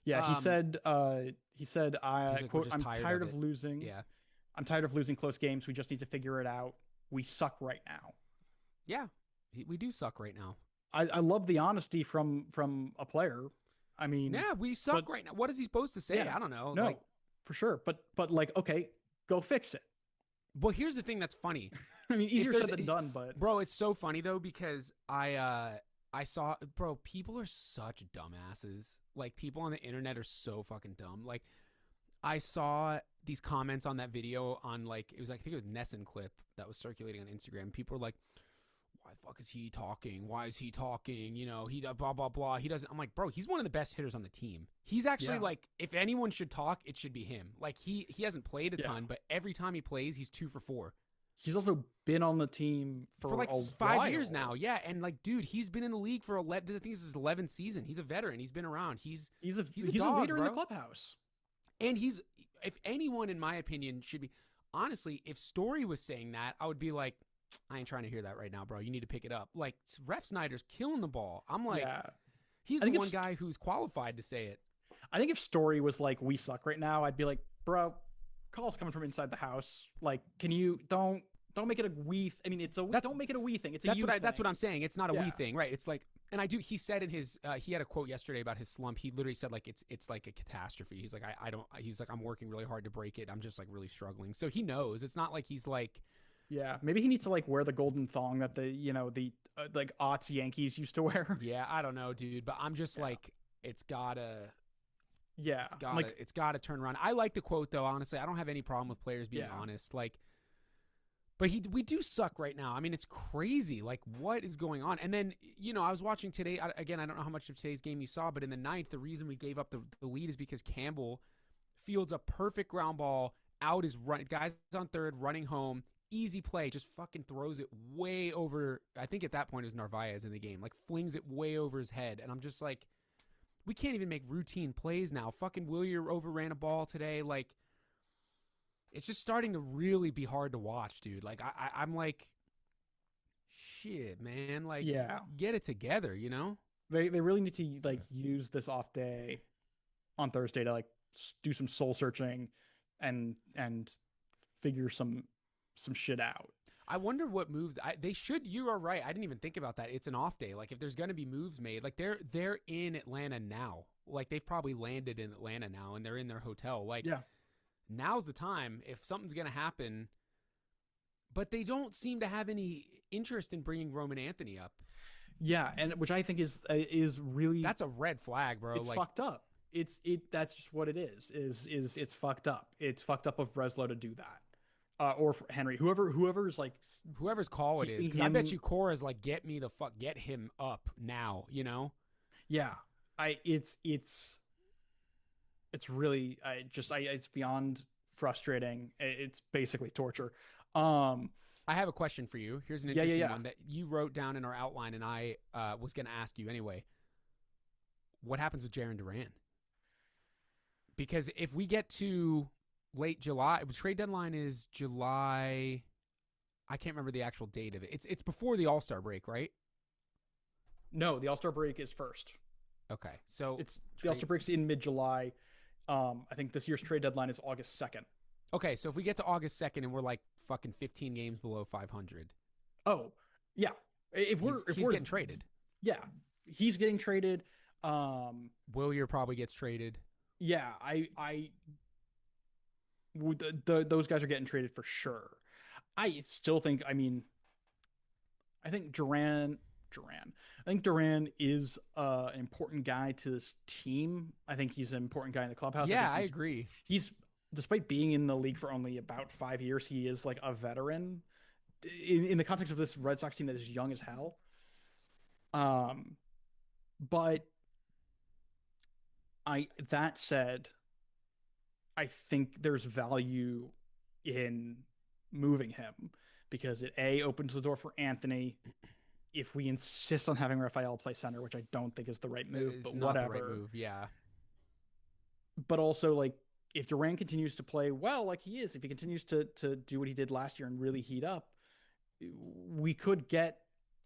he said, quote, I'm tired of losing. Yeah. I'm tired of losing close games. We just need to figure it out. We suck right now. Yeah. We do suck right now. I love the honesty from a player. I mean, yeah, we suck right now. What is he supposed to say? I don't know. No, for sure. But like, okay, go fix it. Well, here's the thing that's funny. I mean, easier said than done, but bro, it's so funny though, because I saw, bro, people are such dumbasses. Like, people on the internet are so fucking dumb. Like, I saw these comments on that video on, like, it was like, I think it was Nesson clip that was circulating on Instagram. People were like, why the fuck is he talking? Why is he talking? You know, he blah, blah, blah. He doesn't. I'm like, bro, he's one of the best hitters on the team. He's actually like, if anyone should talk, it should be him. Like, he hasn't played a ton, but every time he plays, he's 2 for 4. he's also been on the team for like a 5 years now. Yeah, and like, dude, he's been in the league for 11. I think this is his 11th season. He's a veteran. He's been around. He's a dog, leader bro. in the clubhouse. And if anyone, in my opinion, should be, honestly, if Story was saying that, I would be like, I ain't trying to hear that right now, bro. You need to pick it up. Like, Ref Snyder's killing the ball. I'm like, he's the one guy who's qualified to say it. I think if Story was like, we suck right now, I'd be like, bro, calls coming from inside the house. Like, can you don't make it a we? I mean, don't make it a we thing. It's that's what I'm saying. It's not a we thing, right? It's like, and he said in his he had a quote yesterday about his slump. He literally said like it's like a catastrophe. He's like he's like, I'm working really hard to break it. I'm just like really struggling. So he knows. It's not like he's like, yeah, maybe he needs to like wear the golden thong that the like aughts Yankees used to wear. Yeah, I don't know, dude, but I'm just like, it's gotta turn around. I like the quote though, honestly. I don't have any problem with players being honest. Like, but we do suck right now. I mean, it's crazy. Like, what is going on? And then, I was watching today. Again, I don't know how much of today's game you saw, but in the ninth, the reason we gave up the lead is because Campbell fields a perfect ground ball out his run. Guys on third, running home. Easy play, just fucking throws it way over. I think at that point it was Narvaez in the game. Like, flings it way over his head. And I'm just like, we can't even make routine plays now. Fucking Willier overran a ball today. Like, it's just starting to really be hard to watch, dude. Like, I'm like, shit, man. Like, get it together, They really need to, like, use this off day on Thursday to, like, do some soul searching and figure some shit out. I wonder what moves they should. You are right. I didn't even think about that. It's an off day. Like, if there's going to be moves made, like they're in Atlanta now. Like, they've probably landed in Atlanta now and they're in their hotel. Like, now's the time if something's going to happen. But they don't seem to have any interest in bringing Roman Anthony up. Yeah, and which I think is really, that's a red flag, bro. It's like, fucked up. That's just what it is. It's fucked up. It's fucked up of Breslow to do that. Or for Henry, whoever's like, whoever's call it is. Because I bet you Cora's like, get him up now. Yeah, it's really, it's beyond frustrating. It's basically torture. I have a question for you. Here's an interesting one that you wrote down in our outline, and I was going to ask you anyway. What happens with Jarren Duran? Because if we get to late July, trade deadline is July. I can't remember the actual date of it. It's before the All-Star break, right? No, the All-Star break is first. Okay, so the All-Star break's in mid-July. I think this year's trade deadline is August 2nd. Okay, so if we get to August 2nd and we're like fucking 15 games below 500. Oh, yeah. If he's getting traded. Yeah, he's getting traded. Willier probably gets traded. Yeah, those guys are getting traded for sure. I still think, I think Duran is an important guy to this team. I think he's an important guy in the clubhouse. Yeah, I agree. He's, despite being in the league for only about 5 years, he is like a veteran in the context of this Red Sox team that is young as hell. But that said, I think there's value in moving him because it opens the door for Anthony. If we insist on having Rafael play center, which I don't think is the right move, but whatever. The right move, yeah. But also, like, if Duran continues to play well, like he is, if he continues to do what he did last year and really heat up, we could get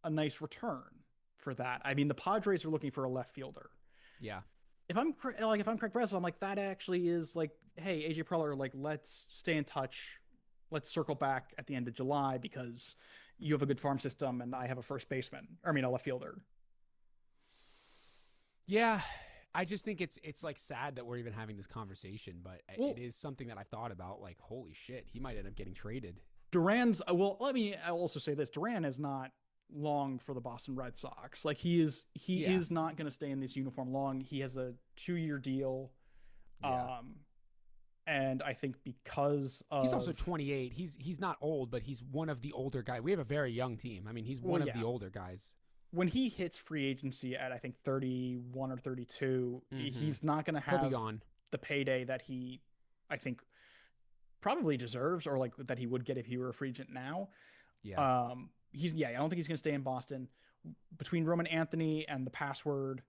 a nice return for that. I mean, the Padres are looking for a left fielder. Yeah. If I'm Craig Breslow, I'm like, that actually is like, hey, AJ Preller, like, let's stay in touch. Let's circle back at the end of July because you have a good farm system and I have a a left fielder. Yeah. I just think it's like sad that we're even having this conversation, but it is something that I've thought about. Like, holy shit, he might end up getting traded. I'll also say this. Duran has not long for the Boston Red Sox. Like, he is not going to stay in this uniform long. He has a 2-year deal. Yeah. And I think because of... He's also 28. He's not old, but he's one of the older guys. We have a very young team. I mean, he's one of the older guys. When he hits free agency at, I think, 31 or 32, he's not going to have the payday that he, I think, probably deserves, or like that he would get if he were a free agent now. Yeah. I don't think he's going to stay in Boston. Between Roman Anthony and the password,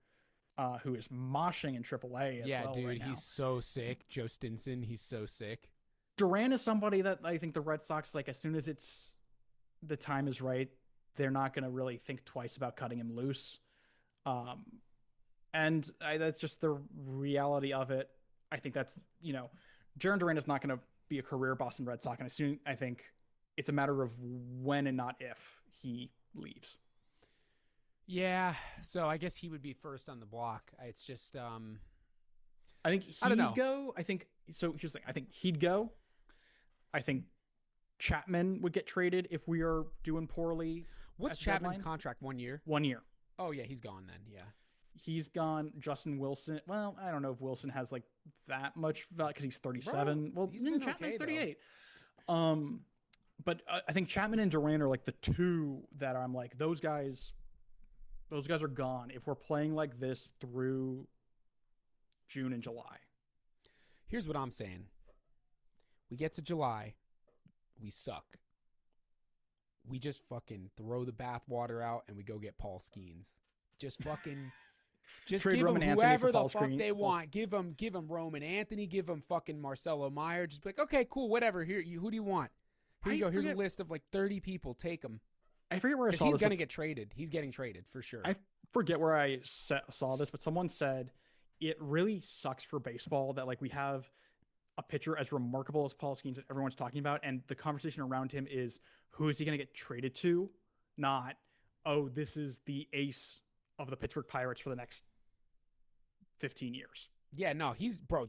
who is moshing in AAA as well. Dude, right now. He's so sick. Joe Stinson, he's so sick. Duran is somebody that I think the Red Sox, like, as soon as the time is right, they're not going to really think twice about cutting him loose. And that's just the reality of it. I think that's, Jarren Duran is not going to be a career Boston Red Sox. And I think it's a matter of when and not if he leaves. Yeah. So I guess he would be first on the block. It's just, I think he'd go. So here's the thing. I think he'd go. I think Chapman would get traded if we are doing poorly. What's Chapman's contract? 1 year? 1 year. Oh, yeah. He's gone then. Yeah. He's gone. Justin Wilson. Well, I don't know if Wilson has like that much value because he's 37. Bro, well, Chapman's 38. But I think Chapman and Duran are like the two that I'm like, those guys are gone if we're playing like this through June and July. Here's what I'm saying. We get to July. We suck. We just fucking throw the bathwater out and we go get Paul Skeens. Just fucking... Just trade give Roman them whoever the fuck they want. Give them Roman Anthony. Give them fucking Marcelo Meyer. Just be like, okay, cool, whatever. Here, who do you want? Here you go. Here's a list of like 30 people. Take them. I forget where I saw this. He's going to get traded. He's getting traded for sure. I forget where I saw this, but someone said it really sucks for baseball that like we have a pitcher as remarkable as Paul Skeens that everyone's talking about, and the conversation around him is who is he going to get traded to? Not, oh, this is the ace of the Pittsburgh Pirates for the next 15 years. Yeah, no,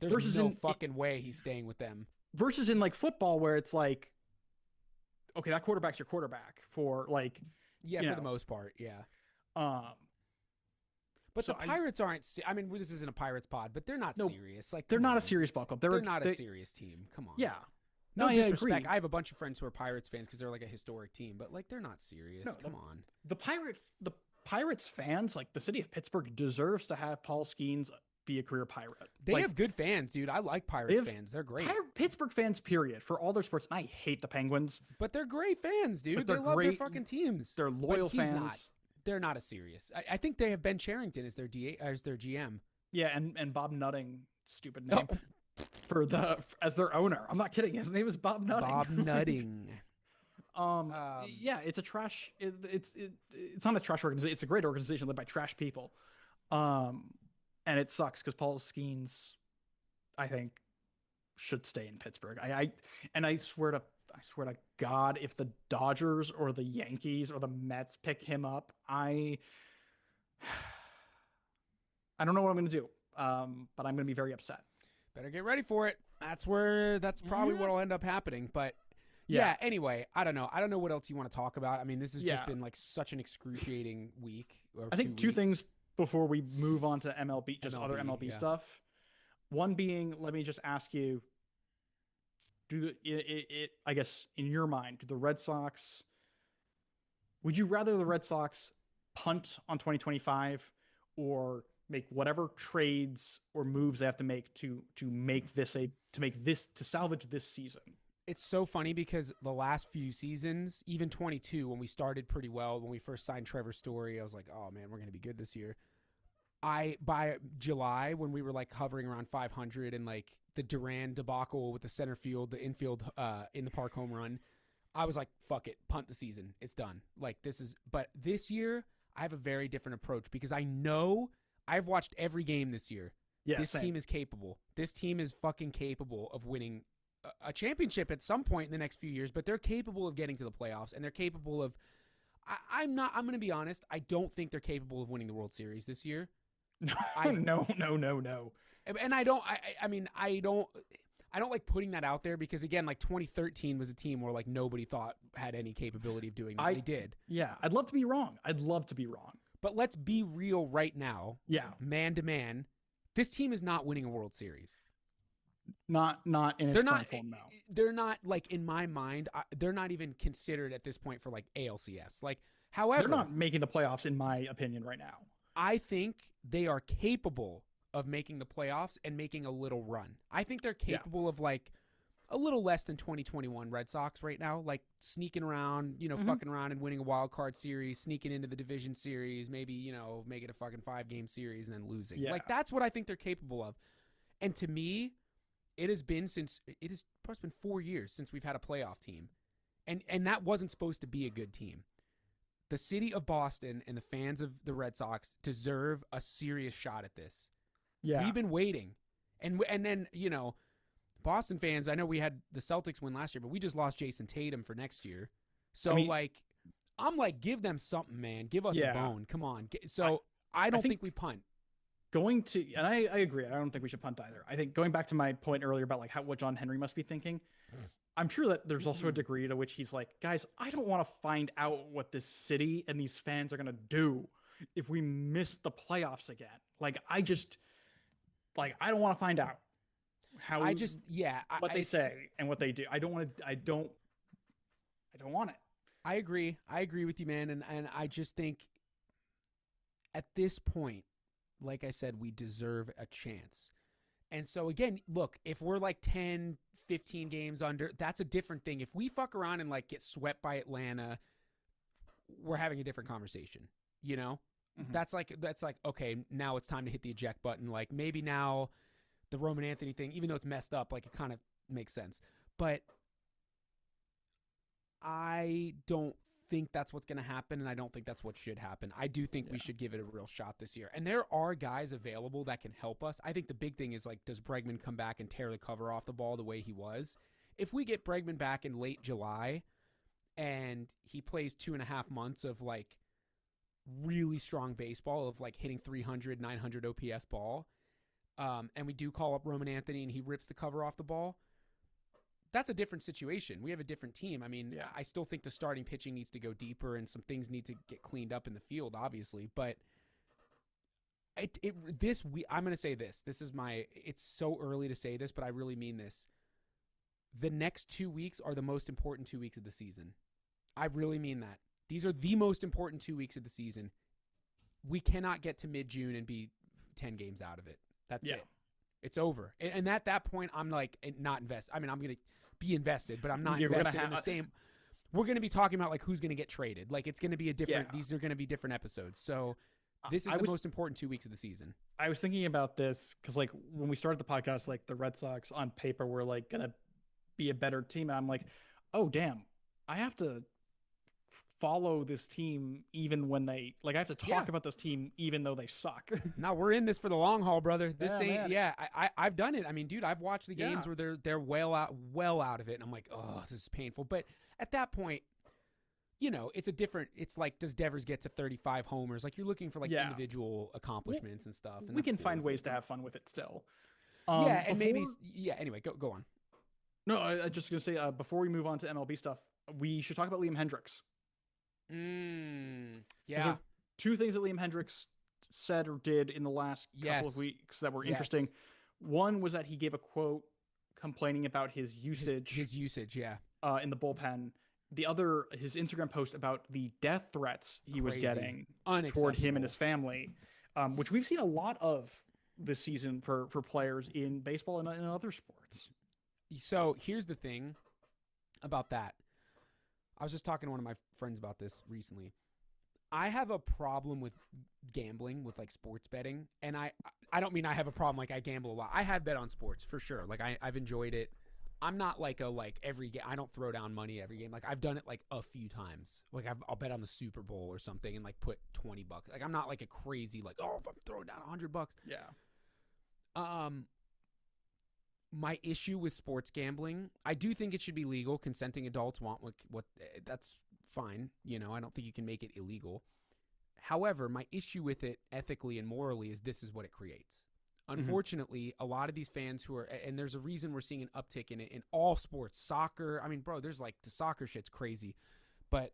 there's no fucking way he's staying with them. Versus in like football where it's like, okay, that quarterback's your quarterback for like, for the most part, yeah. But so the Pirates aren't. I mean, this isn't a Pirates pod, but they're not serious. Like they're not a serious ball club. They're not a serious team. Come on. Yeah. No disrespect. I have a bunch of friends who are Pirates fans because they're like a historic team, but like they're not serious. No, come on. The Pirates fans, like the city of Pittsburgh, deserves to have Paul Skeens be a career Pirate. They have good fans, dude. I like Pirates fans. They're great. Pittsburgh fans, period, for all their sports. And I hate the Penguins, but they're great fans, dude. They love their fucking teams. They're loyal fans. They're not as serious. I think they have Ben Cherington as their GM. Yeah, and Bob Nutting, stupid name, as their owner. I'm not kidding. His name is Bob Nutting. Bob Nutting. It's a trash. It's not a trash organization. It's a great organization led by trash people. And it sucks because Paul Skeens, I think, should stay in Pittsburgh. I swear to God, if the Dodgers or the Yankees or the Mets pick him up, I don't know what I'm going to do. But I'm going to be very upset. Better get ready for it. That's probably what'll end up happening. But yeah, anyway, I don't know. I don't know what else you want to talk about. I mean, this has just been like such an excruciating week. I think two things before we move on to MLB, other MLB stuff. One being, let me just ask you, I guess in your mind, would you rather the Red Sox punt on 2025 or make whatever trades or moves they have to make to salvage this season? It's so funny because the last few seasons, even 22, when we started pretty well, when we first signed Trevor Story, I was like, oh man, we're going to be good this year. By July, when we were like hovering around 500 and like the Duran debacle with the center field, the infield in the park home run, I was like, fuck it, punt the season. It's done. But this year, I have a very different approach because I know I've watched every game this year. Yeah, this team is capable. This team is fucking capable of winning a championship at some point in the next few years, but they're capable of getting to the playoffs and they're capable of, I'm going to be honest, I don't think they're capable of winning the World Series this year. No. And I don't like putting that out there because again, like 2013 was a team where like nobody thought had any capability of doing that. They did. Yeah. I'd love to be wrong. But let's be real right now. Yeah. Man to man. This team is not winning a World Series. Not in its current form, no. They're not like in my mind. They're not even considered at this point for like ALCS. Like, however, they're not making the playoffs in my opinion right now. I think they are capable of making the playoffs and making a little run. I think they're capable of like a little less than 2021 Red Sox right now, like sneaking around, fucking around and winning a wild card series, sneaking into the division series, maybe, make it a fucking 5-game series and then losing. Yeah. Like, that's what I think they're capable of. And to me, it has been probably been 4 years since we've had a playoff team. And that wasn't supposed to be a good team. The city of Boston and the fans of the Red Sox deserve a serious shot at this. Yeah. We've been waiting. And then, Boston fans, I know we had the Celtics win last year, but we just lost Jason Tatum for next year. So, I'm like, give them something, man. Give us a bone. Come on. So, I don't think we punt. And I agree. I don't think we should punt either. I think going back to my point earlier about like what John Henry must be thinking, I'm sure that there's also a degree to which he's like, guys, I don't want to find out what this city and these fans are going to do if we miss the playoffs again. Like, I don't want to find out what they say and what they do. I don't want it. I agree with you, man. And I just think at this point, like I said, we deserve a chance. And so again, look, if we're like 10, 15 games under, that's a different thing. If we fuck around and like get swept by Atlanta, we're having a different conversation, Mm-hmm. That's like, okay, now it's time to hit the eject button. Like, maybe now the Roman Anthony thing, even though it's messed up, like, it kind of makes sense. But I don't think that's what's going to happen, and I don't think that's what should happen. I do think we should give it a real shot this year. And there are guys available that can help us. I think the big thing is, like, does Bregman come back and tear the cover off the ball the way he was? If we get Bregman back in late July and he plays 2.5 months of, like, really strong baseball, of, like, hitting 300, 900 OPS ball, and we do call up Roman Anthony and he rips the cover off the ball, that's a different situation. We have a different team. I mean, I still think the starting pitching needs to go deeper and some things need to get cleaned up in the field, obviously. But I'm going to say this. It's so early to say this, but I really mean this. The next 2 weeks are the most important 2 weeks of the season. I really mean that. These are the most important 2 weeks of the season. We cannot get to mid-June and be 10 games out of it. That's it. It's over. And at that point, I'm like, not invested. I mean, I'm going to be invested, but I'm not invested in the same. We're going to be talking about like who's going to get traded. Like, it's going to be these are going to be different episodes. So this is the most important 2 weeks of the season. I was thinking about this because like when we started the podcast, like the Red Sox on paper were like going to be a better team. And I'm like, oh, damn, I have to follow this team even when I have to talk about this team even though they suck. No, we're in this for the long haul, brother. This ain't I've done it. I mean, dude, I've watched the games where they're well out of it, and I'm like, oh, this is painful. But at that point, it's like, does Devers get to 35 homers? Like, you're looking for like individual accomplishments and stuff. And we can find ways to have fun with it still. Anyway, go on. No, I just gonna say before we move on to MLB stuff, we should talk about Liam Hendricks. Yeah. Two things that Liam Hendricks said or did in the last couple of weeks that were interesting. One was that he gave a quote complaining about his usage. His usage, in the bullpen. The other, his Instagram post about the death threats he was getting toward him and his family, which we've seen a lot of this season for players in baseball and in other sports. So here's the thing about that. I was just talking to one of my friends about this recently. I have a problem with gambling, with like sports betting. And I don't mean I have a problem like I gamble a lot. I have bet on sports for sure. Like I've enjoyed it. I'm not like every game. I don't throw down money every game. Like I've done it like a few times. Like I'll bet on the Super Bowl or something and like put $20. Like I'm not like a crazy like, oh, if I'm throwing down $100. Yeah. My issue with sports gambling, I do think it should be legal. Consenting adults want what that's fine. I don't think you can make it illegal. However, my issue with it ethically and morally is this is what it creates. Unfortunately, a lot of these fans who are, and there's a reason we're seeing an uptick in it in all sports, soccer. I mean, bro, there's like the soccer shit's crazy, but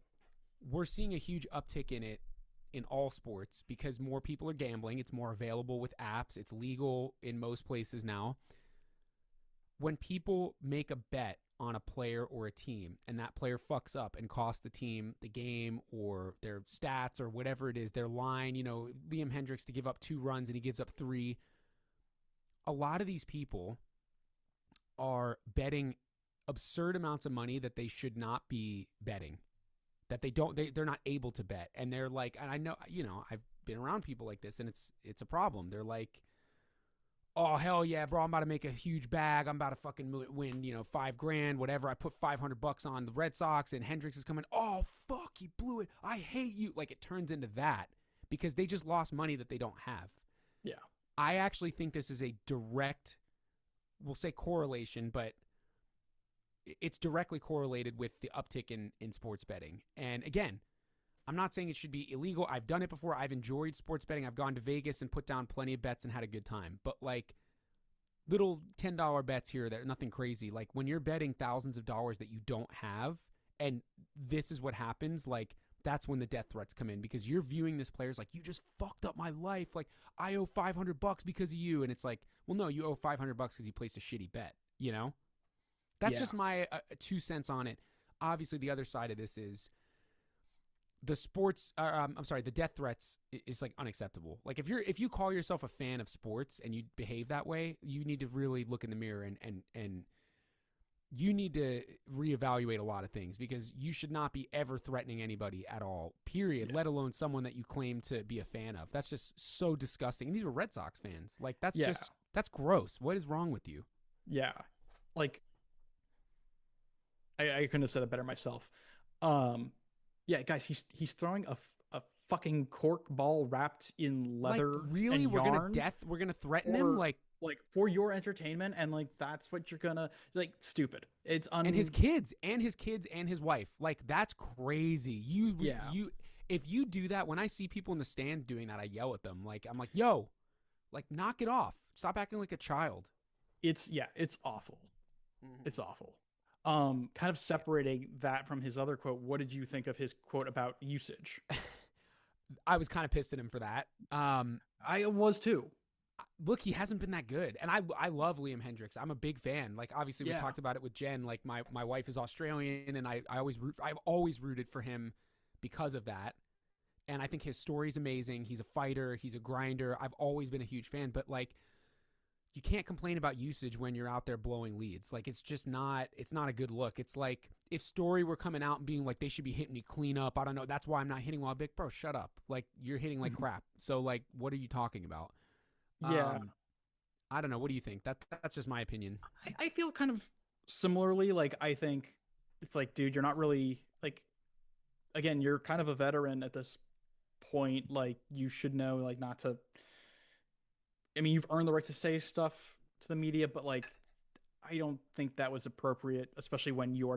we're seeing a huge uptick in it in all sports because more people are gambling. It's more available with apps. It's legal in most places now. When people make a bet on a player or a team and that player fucks up and costs the team the game or their stats or whatever it is, their line, Liam Hendricks to give up 2 runs and he gives up 3. A lot of these people are betting absurd amounts of money that they should not be betting, that they're not able to bet. And they're like, and I know, I've been around people like this, and it's a problem. They're like, oh, hell yeah, bro, I'm about to make a huge bag. I'm about to fucking win, $5,000, whatever. I put $500 on the Red Sox, and Hendricks is coming. Oh, fuck, he blew it. I hate you. Like, it turns into that because they just lost money that they don't have. Yeah. I actually think this is a direct, we'll say correlation, but it's directly correlated with the uptick in sports betting. And again, I'm not saying it should be illegal. I've done it before. I've enjoyed sports betting. I've gone to Vegas and put down plenty of bets and had a good time. But like little $10 bets here that are nothing crazy. Like when you're betting thousands of dollars that you don't have, and this is what happens, like that's when the death threats come in, because you're viewing this player as like, you just fucked up my life. Like I owe $500 because of you. And it's like, well, no, you owe $500 because you placed a shitty bet, That's just my 2 cents on it. Obviously, the other side of this is the death threats is like unacceptable. Like if you call yourself a fan of sports and you behave that way, you need to really look in the mirror and you need to reevaluate a lot of things, because you should not be ever threatening anybody at all, period, let alone someone that you claim to be a fan of. That's just so disgusting. And these were Red Sox fans. Like that's gross. What is wrong with you? Yeah. Like I couldn't have said it better myself. Yeah, guys, he's throwing a fucking cork ball wrapped in leather. Like, really? And we're yarn gonna threaten him like for your entertainment, and like that's what you're gonna like. Stupid. It's and his kids and his wife. Like that's crazy. You if you do that, when I see people in the stand doing that, I yell at them. Like I'm like, yo, like knock it off. Stop acting like a child. It's awful. Mm-hmm. It's awful. Kind of separating that from his other quote, what did you think of his quote about usage? I was kind of pissed at him for that. I was too. Look, he hasn't been that good. And I love Liam Hendricks. I'm a big fan. Like, obviously, we talked about it with Jen. Like, my wife is Australian, and I've always rooted for him because of that. And I think his story's amazing. He's a fighter. He's a grinder. I've always been a huge fan. But, like, you can't complain about usage when you're out there blowing leads. Like, it's not a good look. It's like if Story were coming out and being like, they should be hitting me clean up. I don't know. That's why I'm not hitting well. Big bro, shut up. Like, you're hitting like crap. So, like, what are you talking about? Yeah. I don't know. What do you think? That's just my opinion. I feel kind of similarly. Like, I think it's like, dude, you're not really like, again, you're kind of a veteran at this point. Like, you should know, like, not to, I mean, you've earned the right to say stuff to the media, but like, I don't think that was appropriate, especially when you are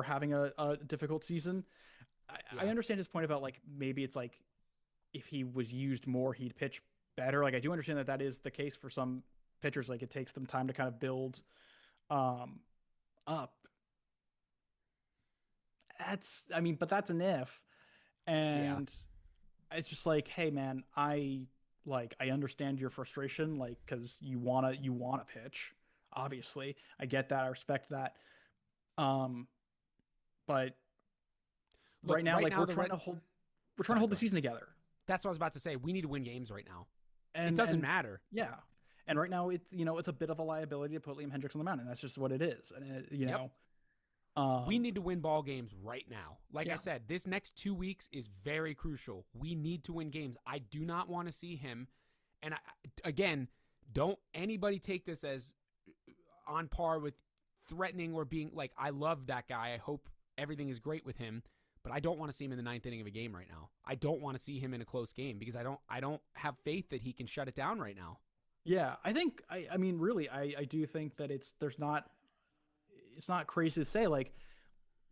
having a difficult season. I understand his point about like, maybe it's like, if he was used more, he'd pitch better. Like, I do understand that is the case for some pitchers. Like, it takes them time to kind of build up. But that's an if. And it's just like, hey man, I understand your frustration, like, cause you want to pitch, obviously. I get that. I respect that. But look, right now, like, we're trying to hold the season together. That's what I was about to say. We need to win games right now. And it doesn't matter. Yeah. And right now it's, it's a bit of a liability to put Liam Hendricks on the mound, and that's just what it is. And we need to win ball games right now. Like I said, this next 2 weeks is very crucial. We need to win games. I do not want to see him. And again, don't anybody take this as on par with threatening or being like, I love that guy. I hope everything is great with him. But I don't want to see him in the ninth inning of a game right now. I don't want to see him in a close game because I don't have faith that he can shut it down right now. Yeah, I think I mean really I do think that it's not crazy to say, like,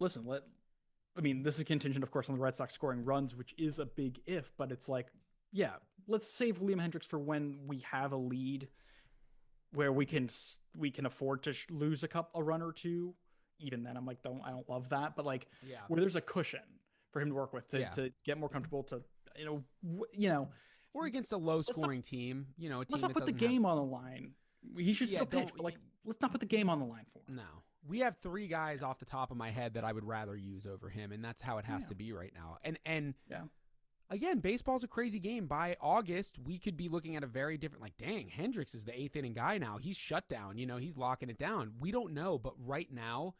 listen, this is contingent, of course, on the Red Sox scoring runs, which is a big if, but it's like, yeah, let's save Liam Hendricks for when we have a lead where we can afford to lose a run or two. Even then, I'm like, I don't love that, but like, where there's a cushion for him to work with to get more comfortable to, or against a low scoring team, a team let's not put the game on the line. He should still pitch, but like, let's not put the game on the line for him. No, we have 3 guys off the top of my head that I would rather use over him, and that's how it has to be right now. And again, baseball's a crazy game. By August, we could be looking at a very different, like, dang, Hendricks is the 8th inning guy now. He's shut down. He's locking it down. We don't know, but right now,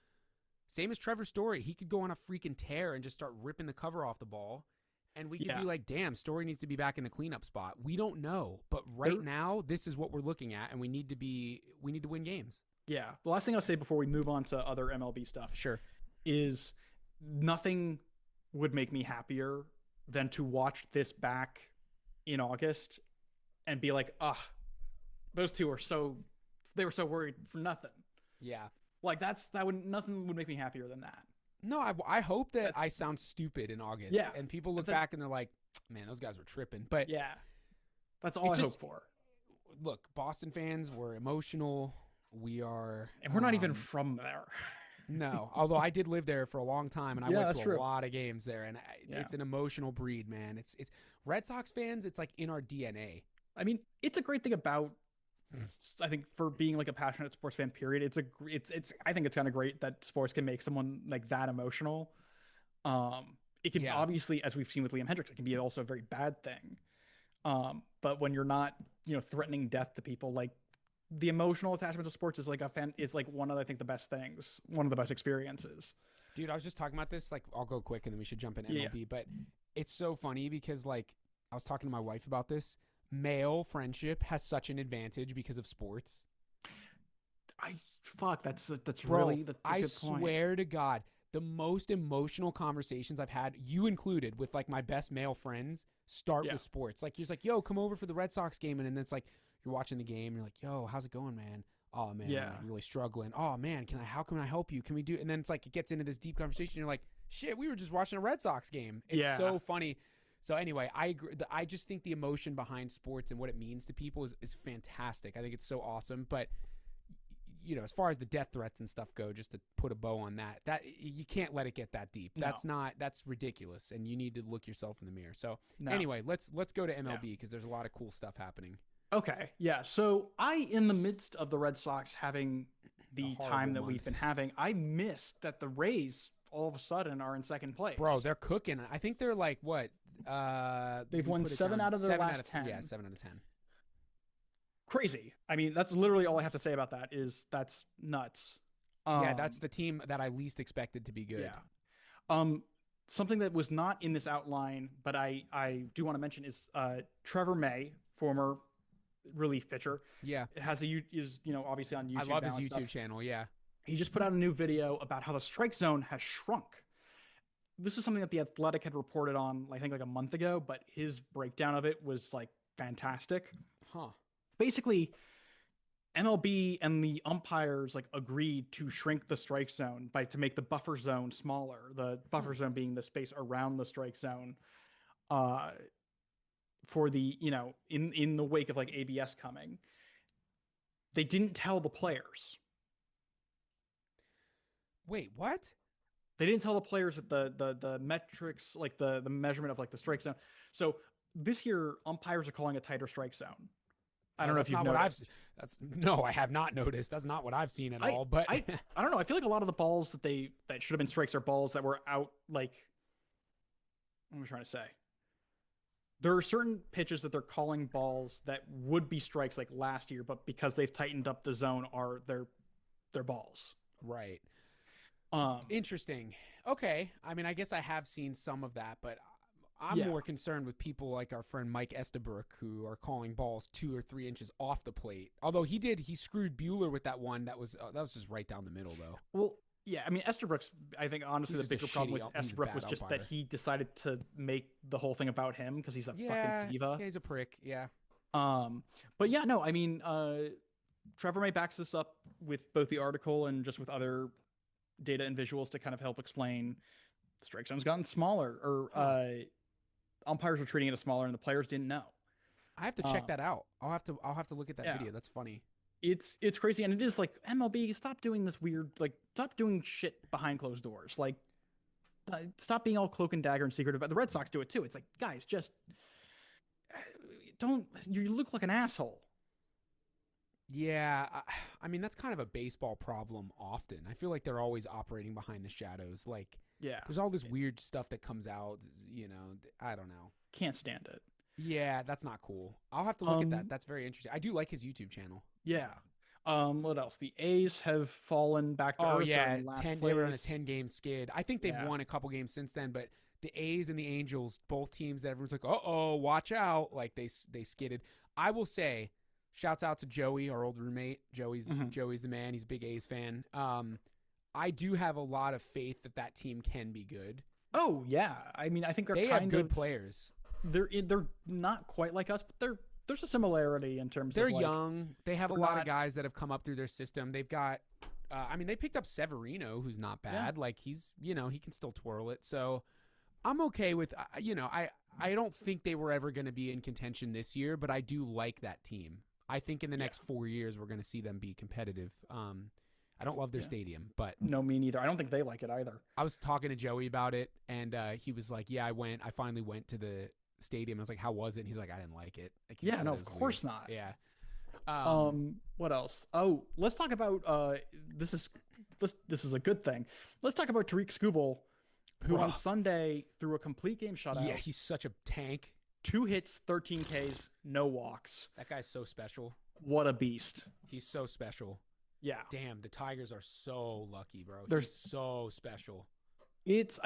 same as Trevor Story, he could go on a freaking tear and just start ripping the cover off the ball. And we could be like, damn, Story needs to be back in the cleanup spot. We don't know. But right now, this is what we're looking at, and we need to win games. Yeah. The last thing I'll say before we move on to other MLB stuff is nothing would make me happier than to watch this back in August and be like, those two were so worried for nothing. Yeah. Like nothing would make me happier than that. No, I hope that I sound stupid in August. Yeah. And people look back and they're like, man, those guys were tripping. But yeah, that's all I hope for. Look, Boston fans, we're emotional. We are. And we're not even from there. No, although I did live there for a long time, and I went to a lot of games there, and it's an emotional breed, man. It's Red Sox fans. It's like in our DNA. I mean, it's a great thing about. I think for being like a passionate sports fan, period. It's. I think it's kind of great that sports can make someone like that emotional. It can obviously, as we've seen with Liam Hendricks, it can be also a very bad thing. But when you're not, threatening death to people, like the emotional attachment to sports is like one of, I think, the best things, one of the best experiences. Dude, I was just talking about this. Like, I'll go quick and then we should jump in MLB. But it's so funny because, like, I was talking to my wife about this. Male friendship has such an advantage because of sports. That's Bro, really that's a good point. I swear to God, the most emotional conversations I've had, you included, with like my best male friends, start with sports. Like, you're just like, yo, come over for the Red Sox game, and then it's like you're watching the game, and you're like, yo, how's it going, man? Oh man, I'm really struggling. Oh man, how can I help you? Can we do? And then it's like it gets into this deep conversation. You're like, shit, we were just watching a Red Sox game. It's so funny. So anyway, I agree. I just think the emotion behind sports and what it means to people is fantastic. I think it's so awesome. But as far as the death threats and stuff go, just to put a bow on that you can't let it get that deep. No. That's ridiculous, and you need to look yourself in the mirror. So anyway, let's go to MLB because there's a lot of cool stuff happening. Okay, yeah. So in the midst of the Red Sox having the time that we've been having, I missed that the Rays all of a sudden are in second place. Bro, they're cooking. I think they're like what? They've won 7 out of their last 10. Yeah, 7 out of 10. Crazy. I mean, that's literally all I have to say about that. That's nuts. That's the team that I least expected to be good. Yeah. Something that was not in this outline, but I do want to mention is Trevor May, former relief pitcher. Yeah. Is obviously on YouTube. I love his YouTube channel. Yeah. He just put out a new video about how the strike zone has shrunk. This is something that The Athletic had reported on, I think, like a month ago, but his breakdown of it was like fantastic. Huh. Basically, MLB and the umpires like agreed to shrink the strike zone to make the buffer zone smaller. The buffer zone being the space around the strike zone, for the in the wake of like ABS coming. They didn't tell the players. Wait, what? They didn't tell the players that the metrics, like the measurement of like the strike zone. So this year, umpires are calling a tighter strike zone. I don't know if you've noticed. No, I have not noticed. That's not what I've seen at all. But I don't know. I feel like a lot of the balls that should have been strikes are balls that were out. Like, what am I trying to say? There are certain pitches that they're calling balls that would be strikes like last year, but because they've tightened up the zone, they're balls. Right. Interesting. Okay. I mean, I guess I have seen some of that, but I'm more concerned with people like our friend Mike Estabrook, who are calling balls 2 or 3 inches off the plate. Although he screwed Buehler with that one. That was just right down the middle, though. Well, yeah. I mean, Estabrook's, I think, honestly, the bigger problem with Estabrook was just that he decided to make the whole thing about him because he's a fucking diva. Yeah, he's a prick. Yeah. But yeah, no, I mean, Trevor May backs this up with both the article and just with other data and visuals to kind of help explain the strike zone's gotten smaller, or umpires were treating it as smaller and the players didn't know. I have to check that out. I'll have to look at that video. That's funny. It's crazy, and it is like, MLB, stop doing this weird, like, stop doing shit behind closed doors. Like, stop being all cloak and dagger and secretive. But the Red Sox do it too. It's like, guys, just don't. You look like an asshole. Yeah, I mean, that's kind of a baseball problem often. I feel like they're always operating behind the shadows. Like, there's all this weird stuff that comes out, I don't know. Can't stand it. Yeah, that's not cool. I'll have to look at that. That's very interesting. I do like his YouTube channel. Yeah. What else? The A's have fallen back to earth. Yeah, in last 10. place. They were on a 10-game skid. I think they've won a couple games since then, but the A's and the Angels, both teams that everyone's like, uh-oh, watch out. Like, they skidded. I will say, shouts out to Joey, our old roommate. Joey's the man. He's a big A's fan. I do have a lot of faith that team can be good. Oh, yeah. I mean, I think they have good players. They're not quite like us, but there's a similarity in terms of they're young. They have a lot of guys that have come up through their system. They've got they picked up Severino, who's not bad. Yeah. Like, he's, he can still twirl it. So I'm okay with, I don't think they were ever going to be in contention this year, but I do like that team. I think in the next 4 years, we're going to see them be competitive. I don't love their stadium, but no, me neither. I don't think they like it either. I was talking to Joey about it, and he was like, yeah, I finally went to the stadium. I was like, how was it? And he's like, I didn't like it. Like, yeah, no, of course not. Yeah. What else? Oh, let's talk about this is a good thing. Let's talk about Tariq Skubal, who on Sunday threw a complete game shutout. Yeah, he's such a tank. 2 hits, 13 Ks, no walks. That guy's so special. What a beast. He's so special. Yeah. Damn, the Tigers are so lucky, bro. They're so special. It's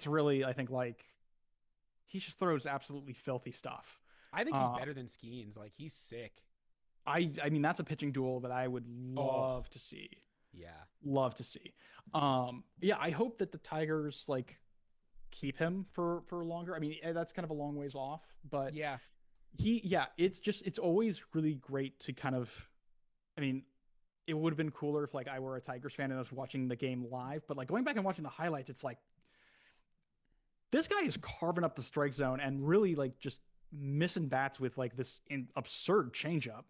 really, I think, like, he just throws absolutely filthy stuff. I think he's better than Skeens. Like, he's sick. I mean, that's a pitching duel that I would love to see. Yeah. Love to see. Yeah, I hope that the Tigers, like, keep him for longer. I mean, that's kind of a long ways off, but yeah, it's always really great to kind of, I mean, it would have been cooler if, like, I were a Tigers fan and I was watching the game live, but, like, going back and watching the highlights, it's like, this guy is carving up the strike zone and really, like, just missing bats with, like, this absurd changeup.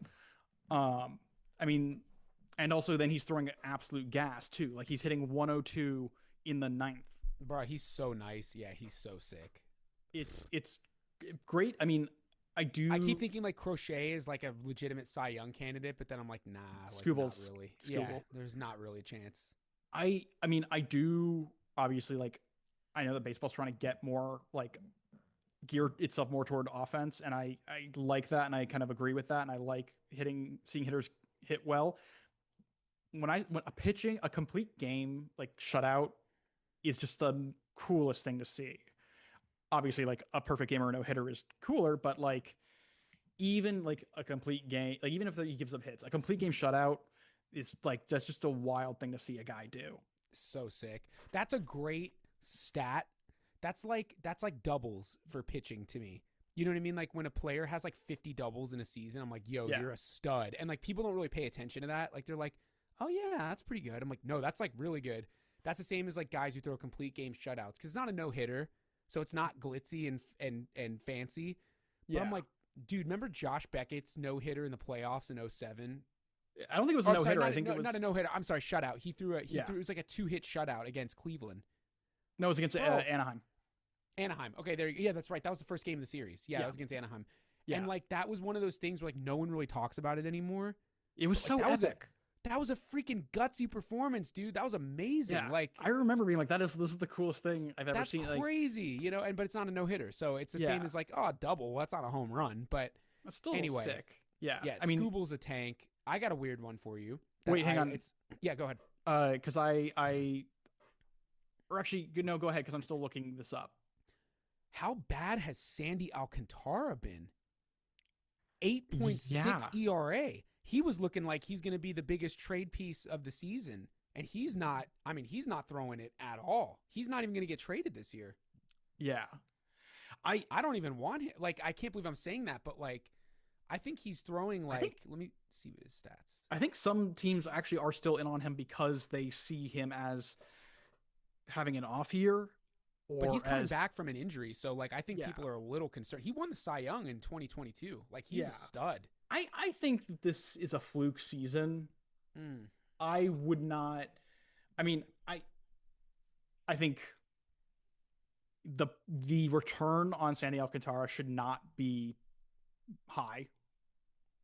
I mean, and also then he's throwing absolute gas too. Like, he's hitting 102 in the 9th. Bro, he's so nice. Yeah, he's so sick. It's great. I mean, I keep thinking, like, Crochet is, like, a legitimate Cy Young candidate, but then I'm like, nah, like, Scubal's not really. Skubal. Yeah, there's not really a chance. I mean, I do obviously, like, I know that baseball's trying to get more, like, gear itself more toward offense, and I like that, and I kind of agree with that, and I like seeing hitters hit well. When a complete game, like, shutout is just the coolest thing to see. Obviously, like, a perfect game or a no-hitter is cooler, but, like, even, like, a complete game, like, even if he gives up hits, a complete game shutout is, like, that's just a wild thing to see a guy do. So sick. That's a great stat. That's like doubles for pitching to me. You know what I mean? Like, when a player has, like, 50 doubles in a season, I'm like, yo, you're a stud. And, like, people don't really pay attention to that. Like, they're like, oh yeah, that's pretty good. I'm like, no, that's, like, really good. That's the same as, like, guys who throw complete game shutouts, because it's not a no-hitter, so it's not glitzy and fancy. But I'm like, dude, remember Josh Beckett's no-hitter in the playoffs in 2007? I don't think it was a no-hitter. I think it was not a no-hitter. I'm sorry, shutout. He threw it was like a 2-hit shutout against Cleveland. No, it was against Anaheim. Anaheim. Okay, that's right. That was the first game of the series. Yeah, that was against Anaheim. Yeah. And, like, that was one of those things where, like, no one really talks about it anymore. It was so epic. That was a freaking gutsy performance, dude. That was amazing. Yeah. Like, I remember being like, this is the coolest thing I've ever seen. That's crazy, but it's not a no-hitter. So it's the same as, like, a double. Well, that's not a home run, but it's still sick. Yeah. Yeah, I mean, Skubal's a tank. I got a weird one for you. Wait, hang on. Go ahead. Because or actually, no, go ahead, because I'm still looking this up. How bad has Sandy Alcantara been? 8.6 ERA. He was looking like he's going to be the biggest trade piece of the season, and he's not. I mean, he's not throwing it at all. He's not even going to get traded this year. Yeah. I don't even want him. Like, I can't believe I'm saying that, but, like, I think he's throwing, like, let me see what his stats. I think some teams actually are still in on him because they see him as having an off year. But he's coming back from an injury, so, like, I think people are a little concerned. He won the Cy Young in 2022. Like, he's a stud. I think that this is a fluke season. I would not. I mean, I think the return on Sandy Alcantara should not be high.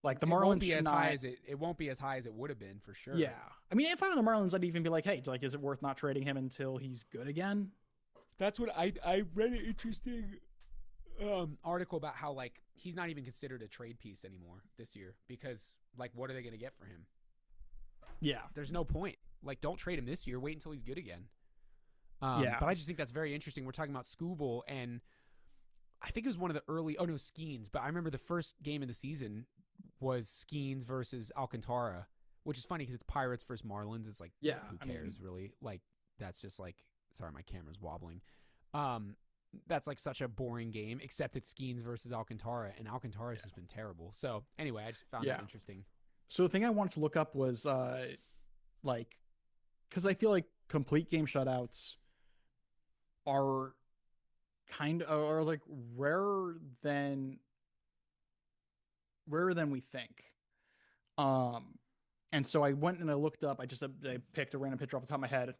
Like, the Marlins won't be as high as it won't be as high as it would have been, for sure. Yeah. I mean, if I were the Marlins, I'd even be like, hey, like, is it worth not trading him until he's good again? That's what I read an interesting article about how like he's not even considered a trade piece anymore this year because like what are they going to get for him? Yeah, there's no point. Like, don't trade him this year. Wait until he's good again. Yeah, but I just think that's very interesting. We're talking about Skubal, and I think it was one of the early. Oh no, Skeens. But I remember the first game of the season was Skeens versus Alcantara, which is funny because it's Pirates versus Marlins. It's like, yeah, who cares really? Like, that's just like, sorry, my camera's wobbling. That's like such a boring game, except it's Skeens versus Alcantara, and Alcantara's just been terrible. So anyway, I just found that interesting. So the thing I wanted to look up was like, because I feel like complete game shutouts are kind of are like rarer than we think. And so I went and I looked up. I picked a random picture off the top of my head.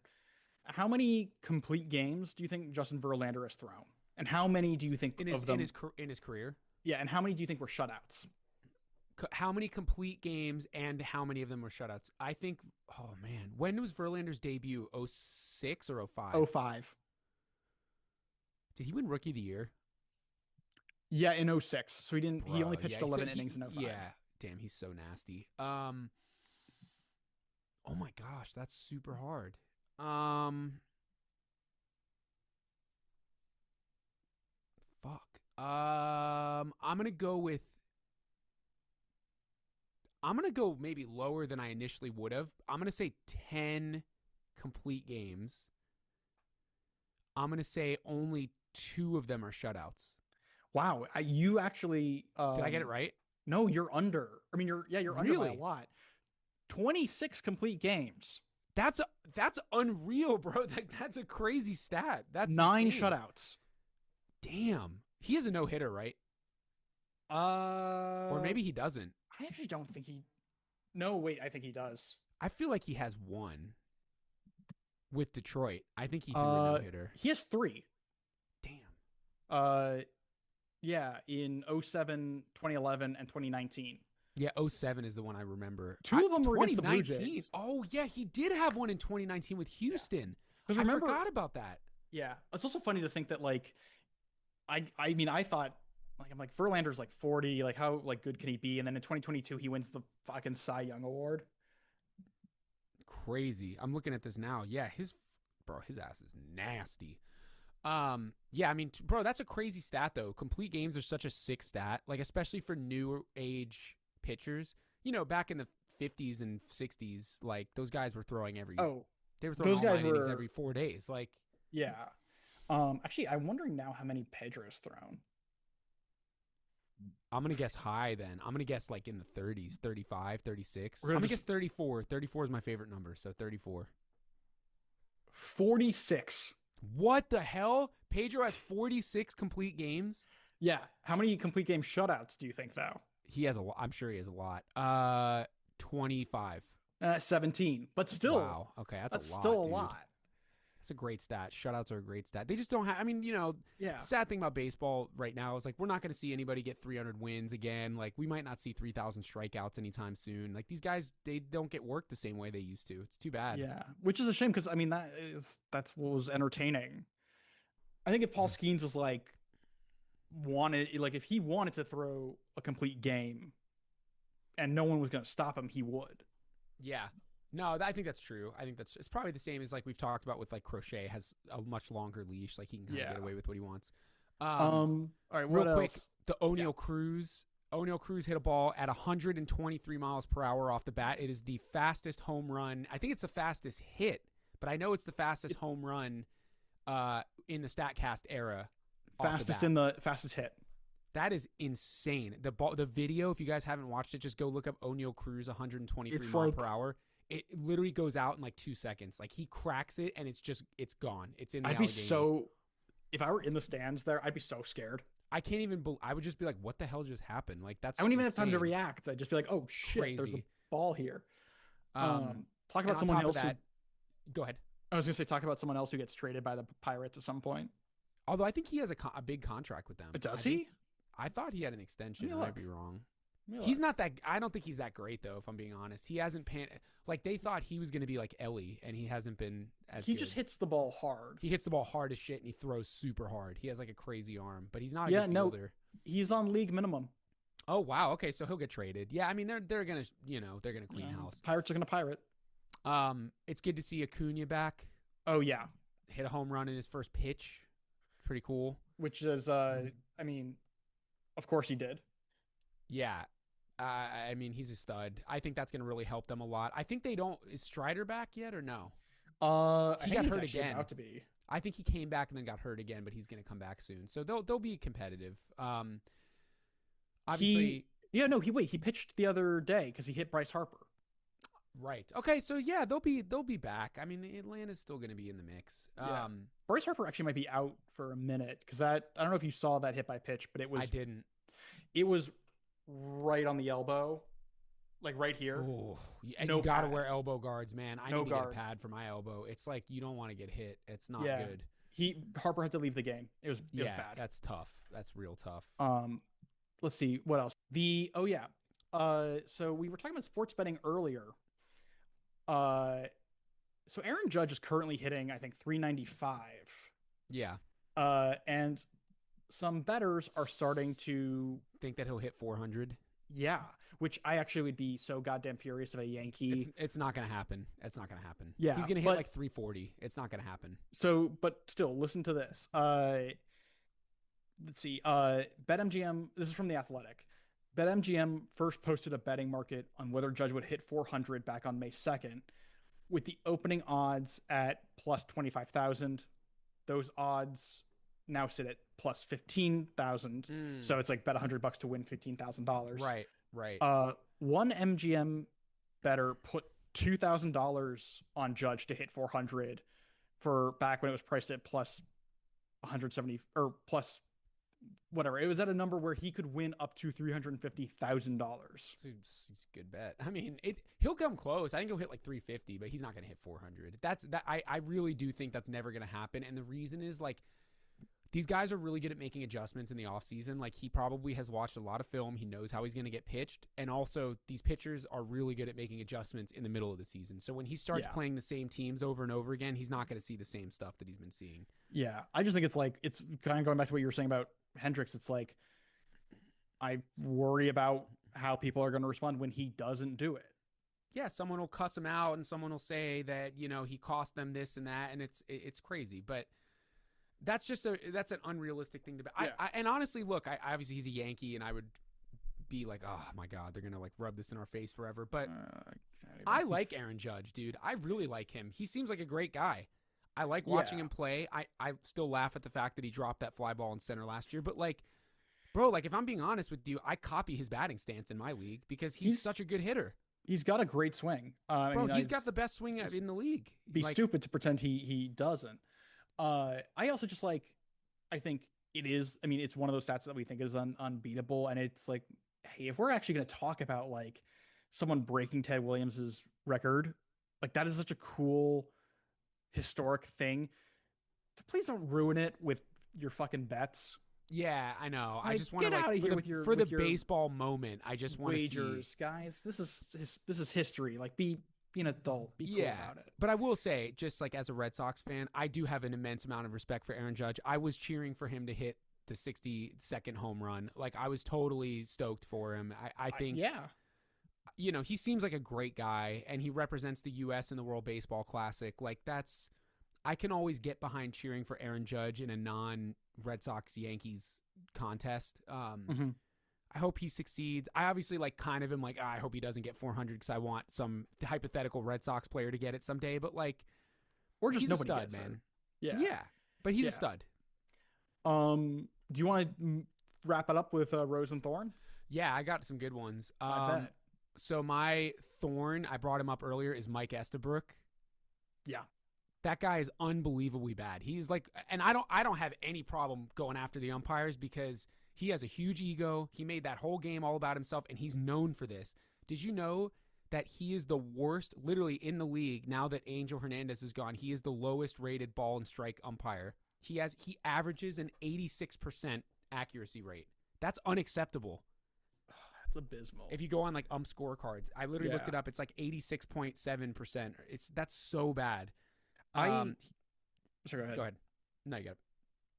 How many complete games do you think Justin Verlander has thrown? And how many do you think in his career? Yeah, and how many do you think were shutouts? How many complete games and how many of them were shutouts? I think, oh man, when was Verlander's debut? 06 or 05? 05. Did he win Rookie of the Year? Yeah, in 06. So he only pitched 11 innings in 05. Yeah, damn, he's so nasty. Oh my gosh, that's super hard. Fuck. I'm gonna go maybe lower than I initially would have. I'm gonna say 10 complete games. I'm gonna say only 2 of them are shutouts. Wow, you actually did I get it right? No, you're under. I mean, you're under by a lot. 26 complete games. That's unreal, bro. That's a crazy stat. That's 9 insane. shutouts. Damn. He has a no-hitter, right? Or maybe he doesn't. I actually don't think he... No, wait, I think he does. I feel like he has 1 with Detroit. I think he threw a no-hitter. He has 3. Damn. Yeah, in 07, 2011, and 2019. Yeah, 07 is the one I remember. 2 of them were against the Blue Jays. Oh, yeah, he did have one in 2019 with Houston. Yeah. I forgot about that. Yeah, it's also funny to think that, like, I mean, I thought, like, I'm like, Verlander's like 40, like, how like good can he be? And then in 2022, he wins the fucking Cy Young Award. Crazy. I'm looking at this now. Yeah, his ass is nasty. Yeah, I mean, bro, that's a crazy stat though. Complete games are such a sick stat, like especially for new age pitchers. You know, back in the 50s and 60s, like those guys were throwing they were throwing all 9 innings every 4 days. Like, yeah. Actually, I'm wondering now how many Pedro's thrown. I'm going to guess high then. I'm going to guess like in the 30s, 35, 36. I'm going to guess 34. 34 is my favorite number, so 34. 46. What the hell? Pedro has 46 complete games? Yeah. How many complete game shutouts do you think, though? He has a lot. I'm sure he has a lot. 25. 17. But still. Wow. Okay, that's a lot, still a dude. lot. It's a great stat. Shutouts are a great stat. They just don't have, I mean, you know, the sad thing about baseball right now is like, we're not going to see anybody get 300 wins again. Like, we might not see 3,000 strikeouts anytime soon. Like, these guys, they don't get work the same way they used to. It's too bad. Yeah. Which is a shame because, I mean, that's what was entertaining. I think if Paul Skeens was like, if he wanted to throw a complete game and no one was going to stop him, he would. Yeah. No, I think that's true. I think it's probably the same as like we've talked about with like Crochet has a much longer leash. Like he can kind of get away with what he wants. All right, real quick, the O'Neill Cruz. O'Neill Cruz hit a ball at 123 miles per hour off the bat. It is the fastest home run. I think it's the fastest hit, but I know it's the fastest home run in the StatCast era. Fastest hit. That is insane. The video, if you guys haven't watched it, just go look up O'Neill Cruz 123 miles per hour. It literally goes out in like 2 seconds. Like he cracks it and it's gone. It's in the Allegheny. If I were in the stands there, I'd be so scared. I can't even, I would just be like, what the hell just happened? Like that's I wouldn't even have time to react. I'd just be like, oh shit, Crazy. There's a ball here. Talk about someone else. Go ahead. I was going to say, talk about someone else who gets traded by the Pirates at some point. Although I think he has a big contract with them. Does he? I thought he had an extension. I might be wrong. He's not that. I don't think he's that great though. If I'm being honest, he hasn't like they thought he was going to be like Ellie, and he hasn't been as. He good. Just hits the ball hard. He hits the ball hard as shit, and he throws super hard. He has like a crazy arm, but he's not a good fielder. He's on league minimum. Oh wow, okay, so he'll get traded. Yeah, I mean they're gonna clean house. Pirates are gonna pirate. It's good to see Acuna back. Oh yeah, hit a home run in his first pitch. Pretty cool. Which is I mean, of course he did. Yeah. I mean, he's a stud. I think that's going to really help them a lot. I think they don't. Is Strider back yet or no? He got hurt again. About to be. I think he came back and then got hurt again, but he's going to come back soon. So they'll be competitive. Obviously, he pitched the other day because he hit Bryce Harper. Right. Okay. So yeah, they'll be back. I mean, Atlanta's still going to be in the mix. Yeah. Bryce Harper actually might be out for a minute because I don't know if you saw that hit by pitch, but it was. I didn't. It was right on the elbow, like right here. Ooh, and you got to wear elbow guards, man. I need to get a pad for my elbow. It's like you don't want to get hit. It's not good. Harper had to leave the game. It was bad. That's tough. That's real tough. Let's see what else. So we were talking about sports betting earlier. So Aaron Judge is currently hitting, I think, 395. Yeah. And some bettors are starting to think that he'll hit 400. Yeah, which I actually would be so goddamn furious if a Yankee. It's not going to happen. It's not going to happen. Yeah, he's going to hit like 340. It's not going to happen. So, but still, listen to this. Let's see. BetMGM. This is from The Athletic. BetMGM first posted a betting market on whether Judge would hit 400 back on May 2nd, with the opening odds at plus 25,000. Those odds now sit at plus 15,000. So it's like bet $100 to win $15,000. Right. One MGM better put $2,000 on Judge to hit 400 for back when it was priced at plus 170 or plus whatever. It was at a number where he could win up to $350,000. It's a good bet. I mean, he'll come close. I think he'll hit like 350, but he's not going to hit 400. I really do think that's never going to happen. And the reason is like, these guys are really good at making adjustments in the offseason. Like, he probably has watched a lot of film. He knows how he's going to get pitched. And also, these pitchers are really good at making adjustments in the middle of the season. So when he starts playing the same teams over and over again, he's not going to see the same stuff that he's been seeing. Yeah. I just think it's kind of going back to what you were saying about Hendricks. It's like, I worry about how people are going to respond when he doesn't do it. Yeah, someone will cuss him out and someone will say that, he cost them this and that. And it's crazy. But that's an unrealistic thing to be. Yeah. And honestly, look, obviously he's a Yankee, and I would be like, oh my God, they're gonna like rub this in our face forever. But I like Aaron Judge, dude. I really like him. He seems like a great guy. I like watching him play. I still laugh at the fact that he dropped that fly ball in center last year. But like, bro, like if I'm being honest with you, I copy his batting stance in my league because he's such a good hitter. He's got a great swing. He's got the best swing in the league. Be stupid to pretend he doesn't. I also just I think it is, it's one of those stats that we think is unbeatable. And it's like, hey, if we're actually going to talk about like someone breaking Ted Williams's record, like that is such a cool historic thing. Please don't ruin it with your fucking bets. Yeah, I know. Like, I just want to get out of here for the baseball moment. I just want to wagers, guys. This is history. Like be an adult. Be cool about it. But I will say, just like as a Red Sox fan, I do have an immense amount of respect for Aaron Judge. I was cheering for him to hit the 62nd home run. Like, I was totally stoked for him. I think, he seems like a great guy, and he represents the U.S. in the World Baseball Classic. Like, I can always get behind cheering for Aaron Judge in a non-Red Sox-Yankees contest. I hope he succeeds. I obviously kind of am like, I hope he doesn't get 400 because I want some hypothetical Red Sox player to get it someday. But or just he's nobody a stud, gets man. It. Yeah. But he's a stud. Do you want to wrap it up with Rose and Thorn? Yeah, I got some good ones. I bet. So my Thorn, I brought him up earlier, is Mike Estabrook. Yeah. That guy is unbelievably bad. He's and I don't have any problem going after the umpires because he has a huge ego. He made that whole game all about himself, and he's known for this. Did you know that he is the worst, literally in the league, now that Angel Hernandez is gone? He is the lowest rated ball and strike umpire. He averages an 86% accuracy rate. That's unacceptable. It's abysmal. If you go on like scorecards, I literally looked it up. It's like 86.7%. That's so bad. Sorry, go ahead. Go ahead. No, you got it.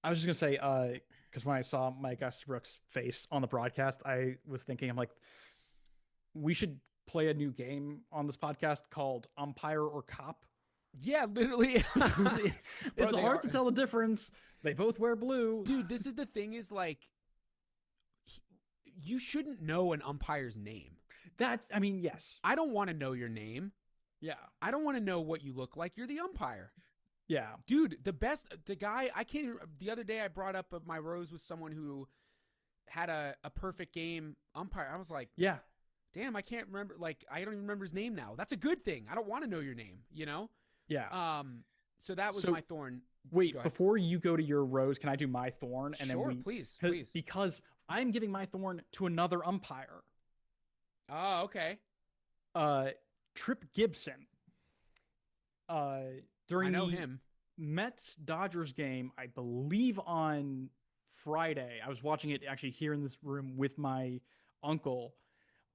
I was just gonna say, because when I saw Mike Estabrook's face on the broadcast, I was thinking, I'm like, we should play a new game on this podcast called Umpire or Cop. Yeah, literally. It's hard to tell the difference. They both wear blue. Dude, this is the thing is like, you shouldn't know an umpire's name. Yes. I don't want to know your name. Yeah. I don't want to know what you look like. You're the umpire. Yeah. Dude, the guy, the other day I brought up my rose with someone who had a perfect game umpire. I was like, yeah. Damn, I can't remember. Like, I don't even remember his name now. That's a good thing. I don't want to know your name, you know? Yeah. So that was my thorn. Wait, before you go to your rose, can I do my thorn? And sure, then please. Because I'm giving my thorn to another umpire. Oh, okay. Trip Gibson. During him. Mets-Dodgers game, I believe on Friday, I was watching it actually here in this room with my uncle.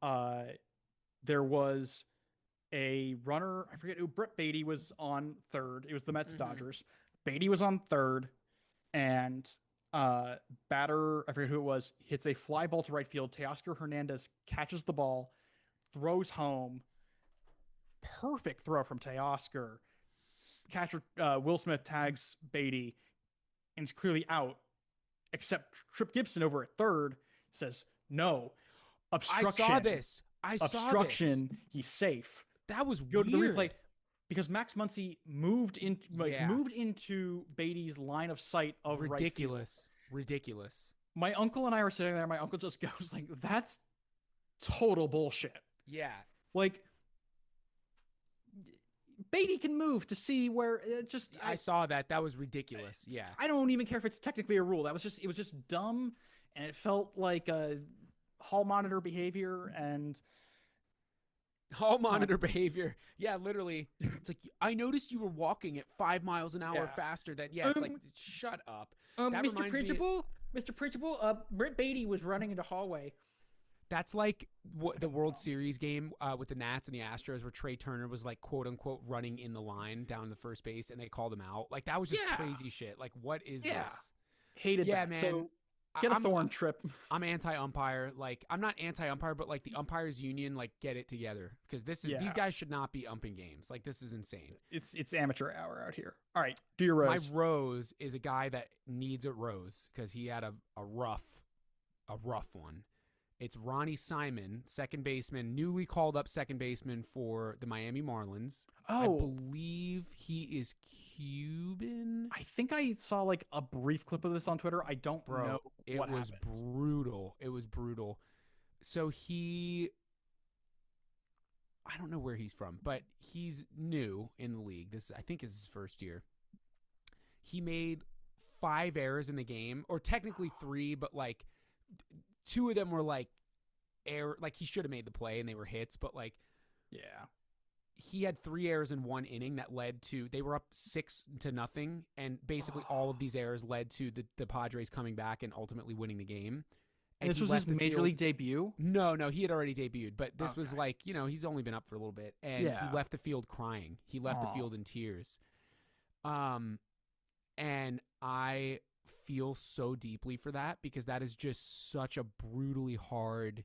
There was a runner, I forget who, Brett Beatty was on third. It was the Mets-Dodgers. Beatty was on third, and batter, I forget who it was, hits a fly ball to right field. Teoscar Hernandez catches the ball, throws home. Perfect throw from Teoscar. Catcher Will Smith tags Beatty, and it's clearly out, except Trip Gibson over at third says, no, obstruction. I saw this. Obstruction. He's safe. That was Go weird. to the replay. Because Max Muncy moved into Beatty's line of sight of ridiculous. Right field. Ridiculous. My uncle and I were sitting there. My uncle just goes like, that's total bullshit. Yeah. Like, Beatty can move to see where I saw that. That was ridiculous. Yeah. I don't even care if it's technically a rule. It was just dumb, and it felt like a hall monitor behavior and hall monitor behavior. Yeah, literally. It's like, I noticed you were walking at 5 miles an hour faster than. Yeah, it's like, shut up. Mr. Principal, Britt Beatty was running in the hallway. That's like the World Series game with the Nats and the Astros, where Trey Turner was like, quote unquote, running in the line down the first base, and they called him out. Like, that was just crazy shit. Like, what is this? Hated that. Man. So get a thorn, Trip. I'm anti-umpire. Like, I'm not anti-umpire, but like the umpires union, like, get it together, because these guys should not be umping games. Like, this is insane. It's amateur hour out here. All right, do your rose. My rose is a guy that needs a rose because he had a rough one. It's Ronnie Simon, second baseman, newly called up second baseman for the Miami Marlins. Oh. I believe he is Cuban. I think I saw like a brief clip of this on Twitter. I don't know what happened. Brutal. It was brutal. So I don't know where he's from, but he's new in the league. I think is his first year. He made 5 errors in the game, or technically 3, but like 2 of them were like error, like he should have made the play and they were hits, but like, he had 3 errors in 1 inning that led to, they were up 6-0, and basically all of these errors led to the Padres coming back and ultimately winning the game. And this was his major league debut? No, he had already debuted, but this was like, he's only been up for a little bit, and he left the field crying. He left the field in tears. And I feel so deeply for that, because that is just such a brutally hard.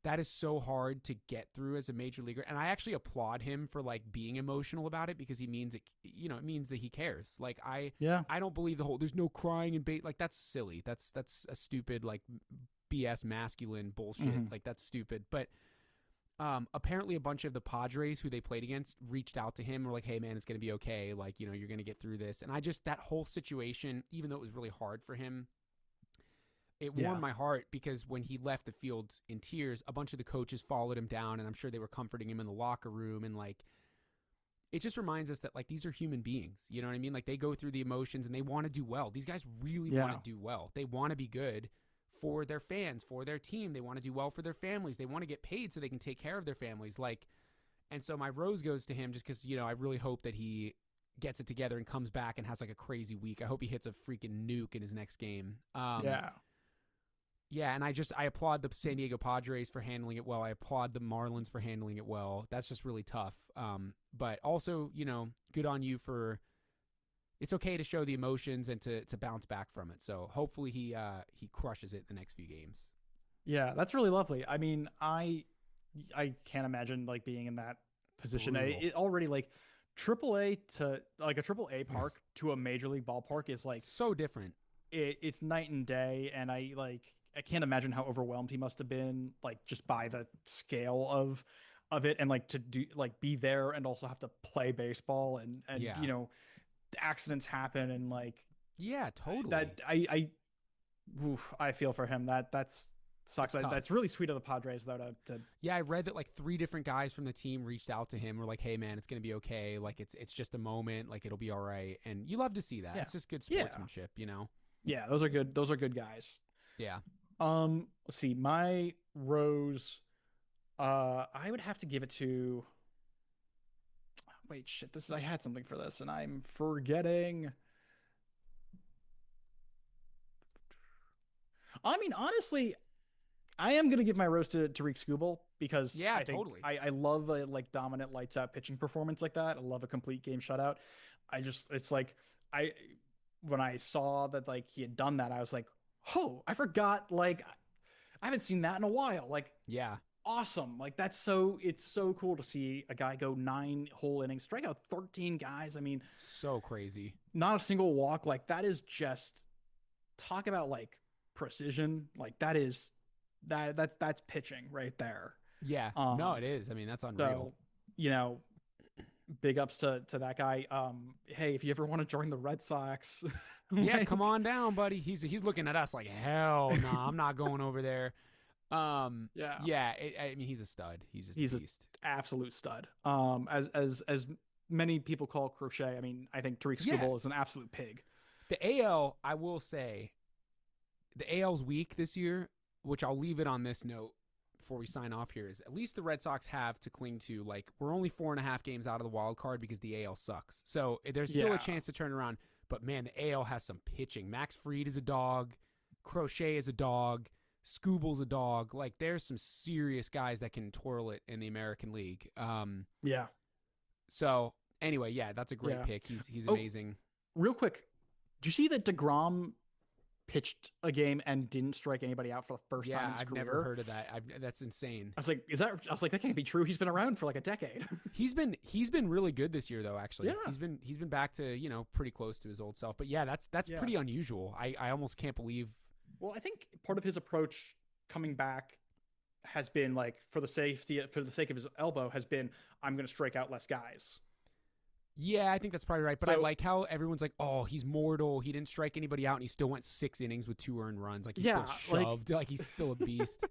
That is so hard to get through as a major leaguer, and I actually applaud him for like being emotional about it, because he means it. It means that he cares. Like I don't believe the whole "there's no crying and bait." Like, that's silly. That's a stupid like BS masculine bullshit. Mm-hmm. Like, that's stupid. But apparently a bunch of the Padres who they played against reached out to him and were like, hey man, it's going to be okay. Like, you're going to get through this. And that whole situation, even though it was really hard for him, it warmed my heart, because when he left the field in tears, a bunch of the coaches followed him down, and I'm sure they were comforting him in the locker room. And like, it just reminds us that like, these are human beings, you know what I mean? Like, they go through the emotions and they want to do well. These guys really want to do well. They want to be good for their fans, for their team. They want to do well for their families. They want to get paid so they can take care of their families. Like, and so my rose goes to him, just because, I really hope that he gets it together and comes back and has like a crazy week. I hope he hits a freaking nuke in his next game. Yeah, and I applaud the San Diego Padres for handling it well. I applaud the Marlins for handling it well. That's just really tough. But also, good on you for. It's okay to show the emotions and to bounce back from it. So hopefully he crushes it the next few games. Yeah, that's really lovely. I mean, I can't imagine like being in that position. It already like AAA to like a AAA park to a major league ballpark is like so different. It's night and day, and I can't imagine how overwhelmed he must have been, like just by the scale of it, and like to do like be there and also have to play baseball and accidents happen and like totally that I feel for him. That's sucks. That's really sweet of the Padres though to I read that like 3 different guys from the team reached out to him, were like, hey man, it's gonna be okay, like it's just a moment, like it'll be all right. And you love to see that. It's just good sportsmanship. Yeah, those are good guys. Yeah. Let's see, my rose, I would have to give it to. Wait, shit! I had something for this, and I'm forgetting. I mean, honestly, I am gonna give my rose to Tariq Skubal because I think I love a like dominant lights out pitching performance like that. I love a complete game shutout. It's like when I saw that like he had done that, I was like, oh, I forgot. Like, I haven't seen that in a while. Like, awesome. Like it's so cool to see a guy go 9 whole innings, strike out 13 guys. I mean, so crazy. Not a single walk. Like that is just talk about like precision. Like that's pitching right there. Yeah. No, it is. I mean, that's unreal. So, big ups to that guy. Hey, if you ever want to join the Red Sox, come on down, buddy. He's looking at us like, hell no, I'm not going over there. I mean, he's a stud. He's a beast. An absolute stud. As many people call Crochet, I mean, I think Tariq Skubal is an absolute pig. The AL, I will say, the AL's weak this year, which I'll leave it on this note before we sign off here, is at least the Red Sox have to cling to. Like, we're only 4.5 games out of the wild card because the AL sucks. So there's still a chance to turn around. But man, the AL has some pitching. Max Fried is a dog. Crochet is a dog. Skubal's a dog. Like, there's some serious guys that can twirl it in the American League. So anyway, that's a great pick. He's amazing. Real quick, did you see that DeGrom pitched a game and didn't strike anybody out for the first time in his career? Never heard of that. That's insane. I was like, that can't be true. He's been around for like a decade. He's been really good this year though, actually. Yeah. He's been back to, pretty close to his old self. But that's pretty unusual. I almost can't believe. Well, I think part of his approach coming back has been like for the sake of his elbow has been, I'm going to strike out less guys. Yeah, I think that's probably right. But I like how everyone's like, oh, he's mortal. He didn't strike anybody out, and he still went 6 innings with 2 earned runs. Like, he's still shoved. Like he's still a beast.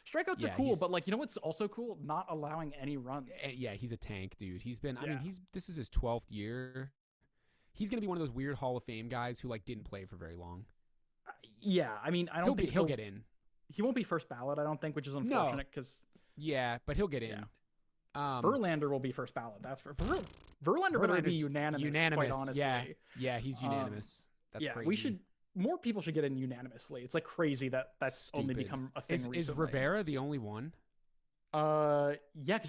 Strikeouts are cool, but like, you know what's also cool? Not allowing any runs. Yeah, he's a tank, dude. He's been. I mean, this is his 12th year. He's gonna be one of those weird Hall of Fame guys who like didn't play for very long. Yeah, I mean, I don't think he'll get in. He won't be first ballot, I don't think, which is unfortunate because. Yeah, but he'll get in. Verlander will be first ballot. That's for Verlander better be unanimous. Quite honestly, yeah, he's unanimous. That's crazy. More people should get in unanimously. It's like crazy that's stupid. Only become a thing recently. Is Rivera the only one? Because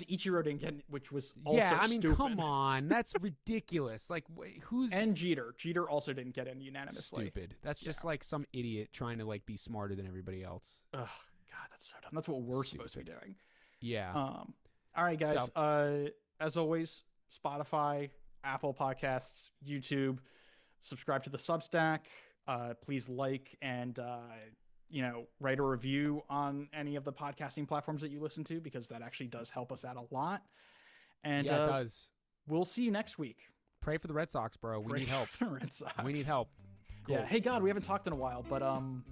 Ichiro didn't get, which was also stupid. Come on, that's ridiculous. Like, who's and Jeter also didn't get in unanimously. Stupid. That's just like some idiot trying to like be smarter than everybody else. Ugh, God, that's so dumb. That's what we're supposed to be doing. Yeah. All right, guys. As always, Spotify, Apple Podcasts, YouTube. Subscribe to the Substack. Please like and write a review on any of the podcasting platforms that you listen to, because that actually does help us out a lot. And it does. We'll see you next week. Pray for the Red Sox, bro. We need help. Red Sox. We need help. Cool. Yeah. Hey, God, we haven't talked in a while, but can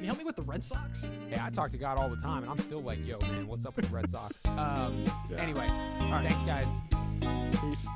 you help me with the Red Sox? Yeah, I talk to God all the time, and I'm still like, yo, man, what's up with the Red Sox? Anyway, all right. Thanks, guys. Peace.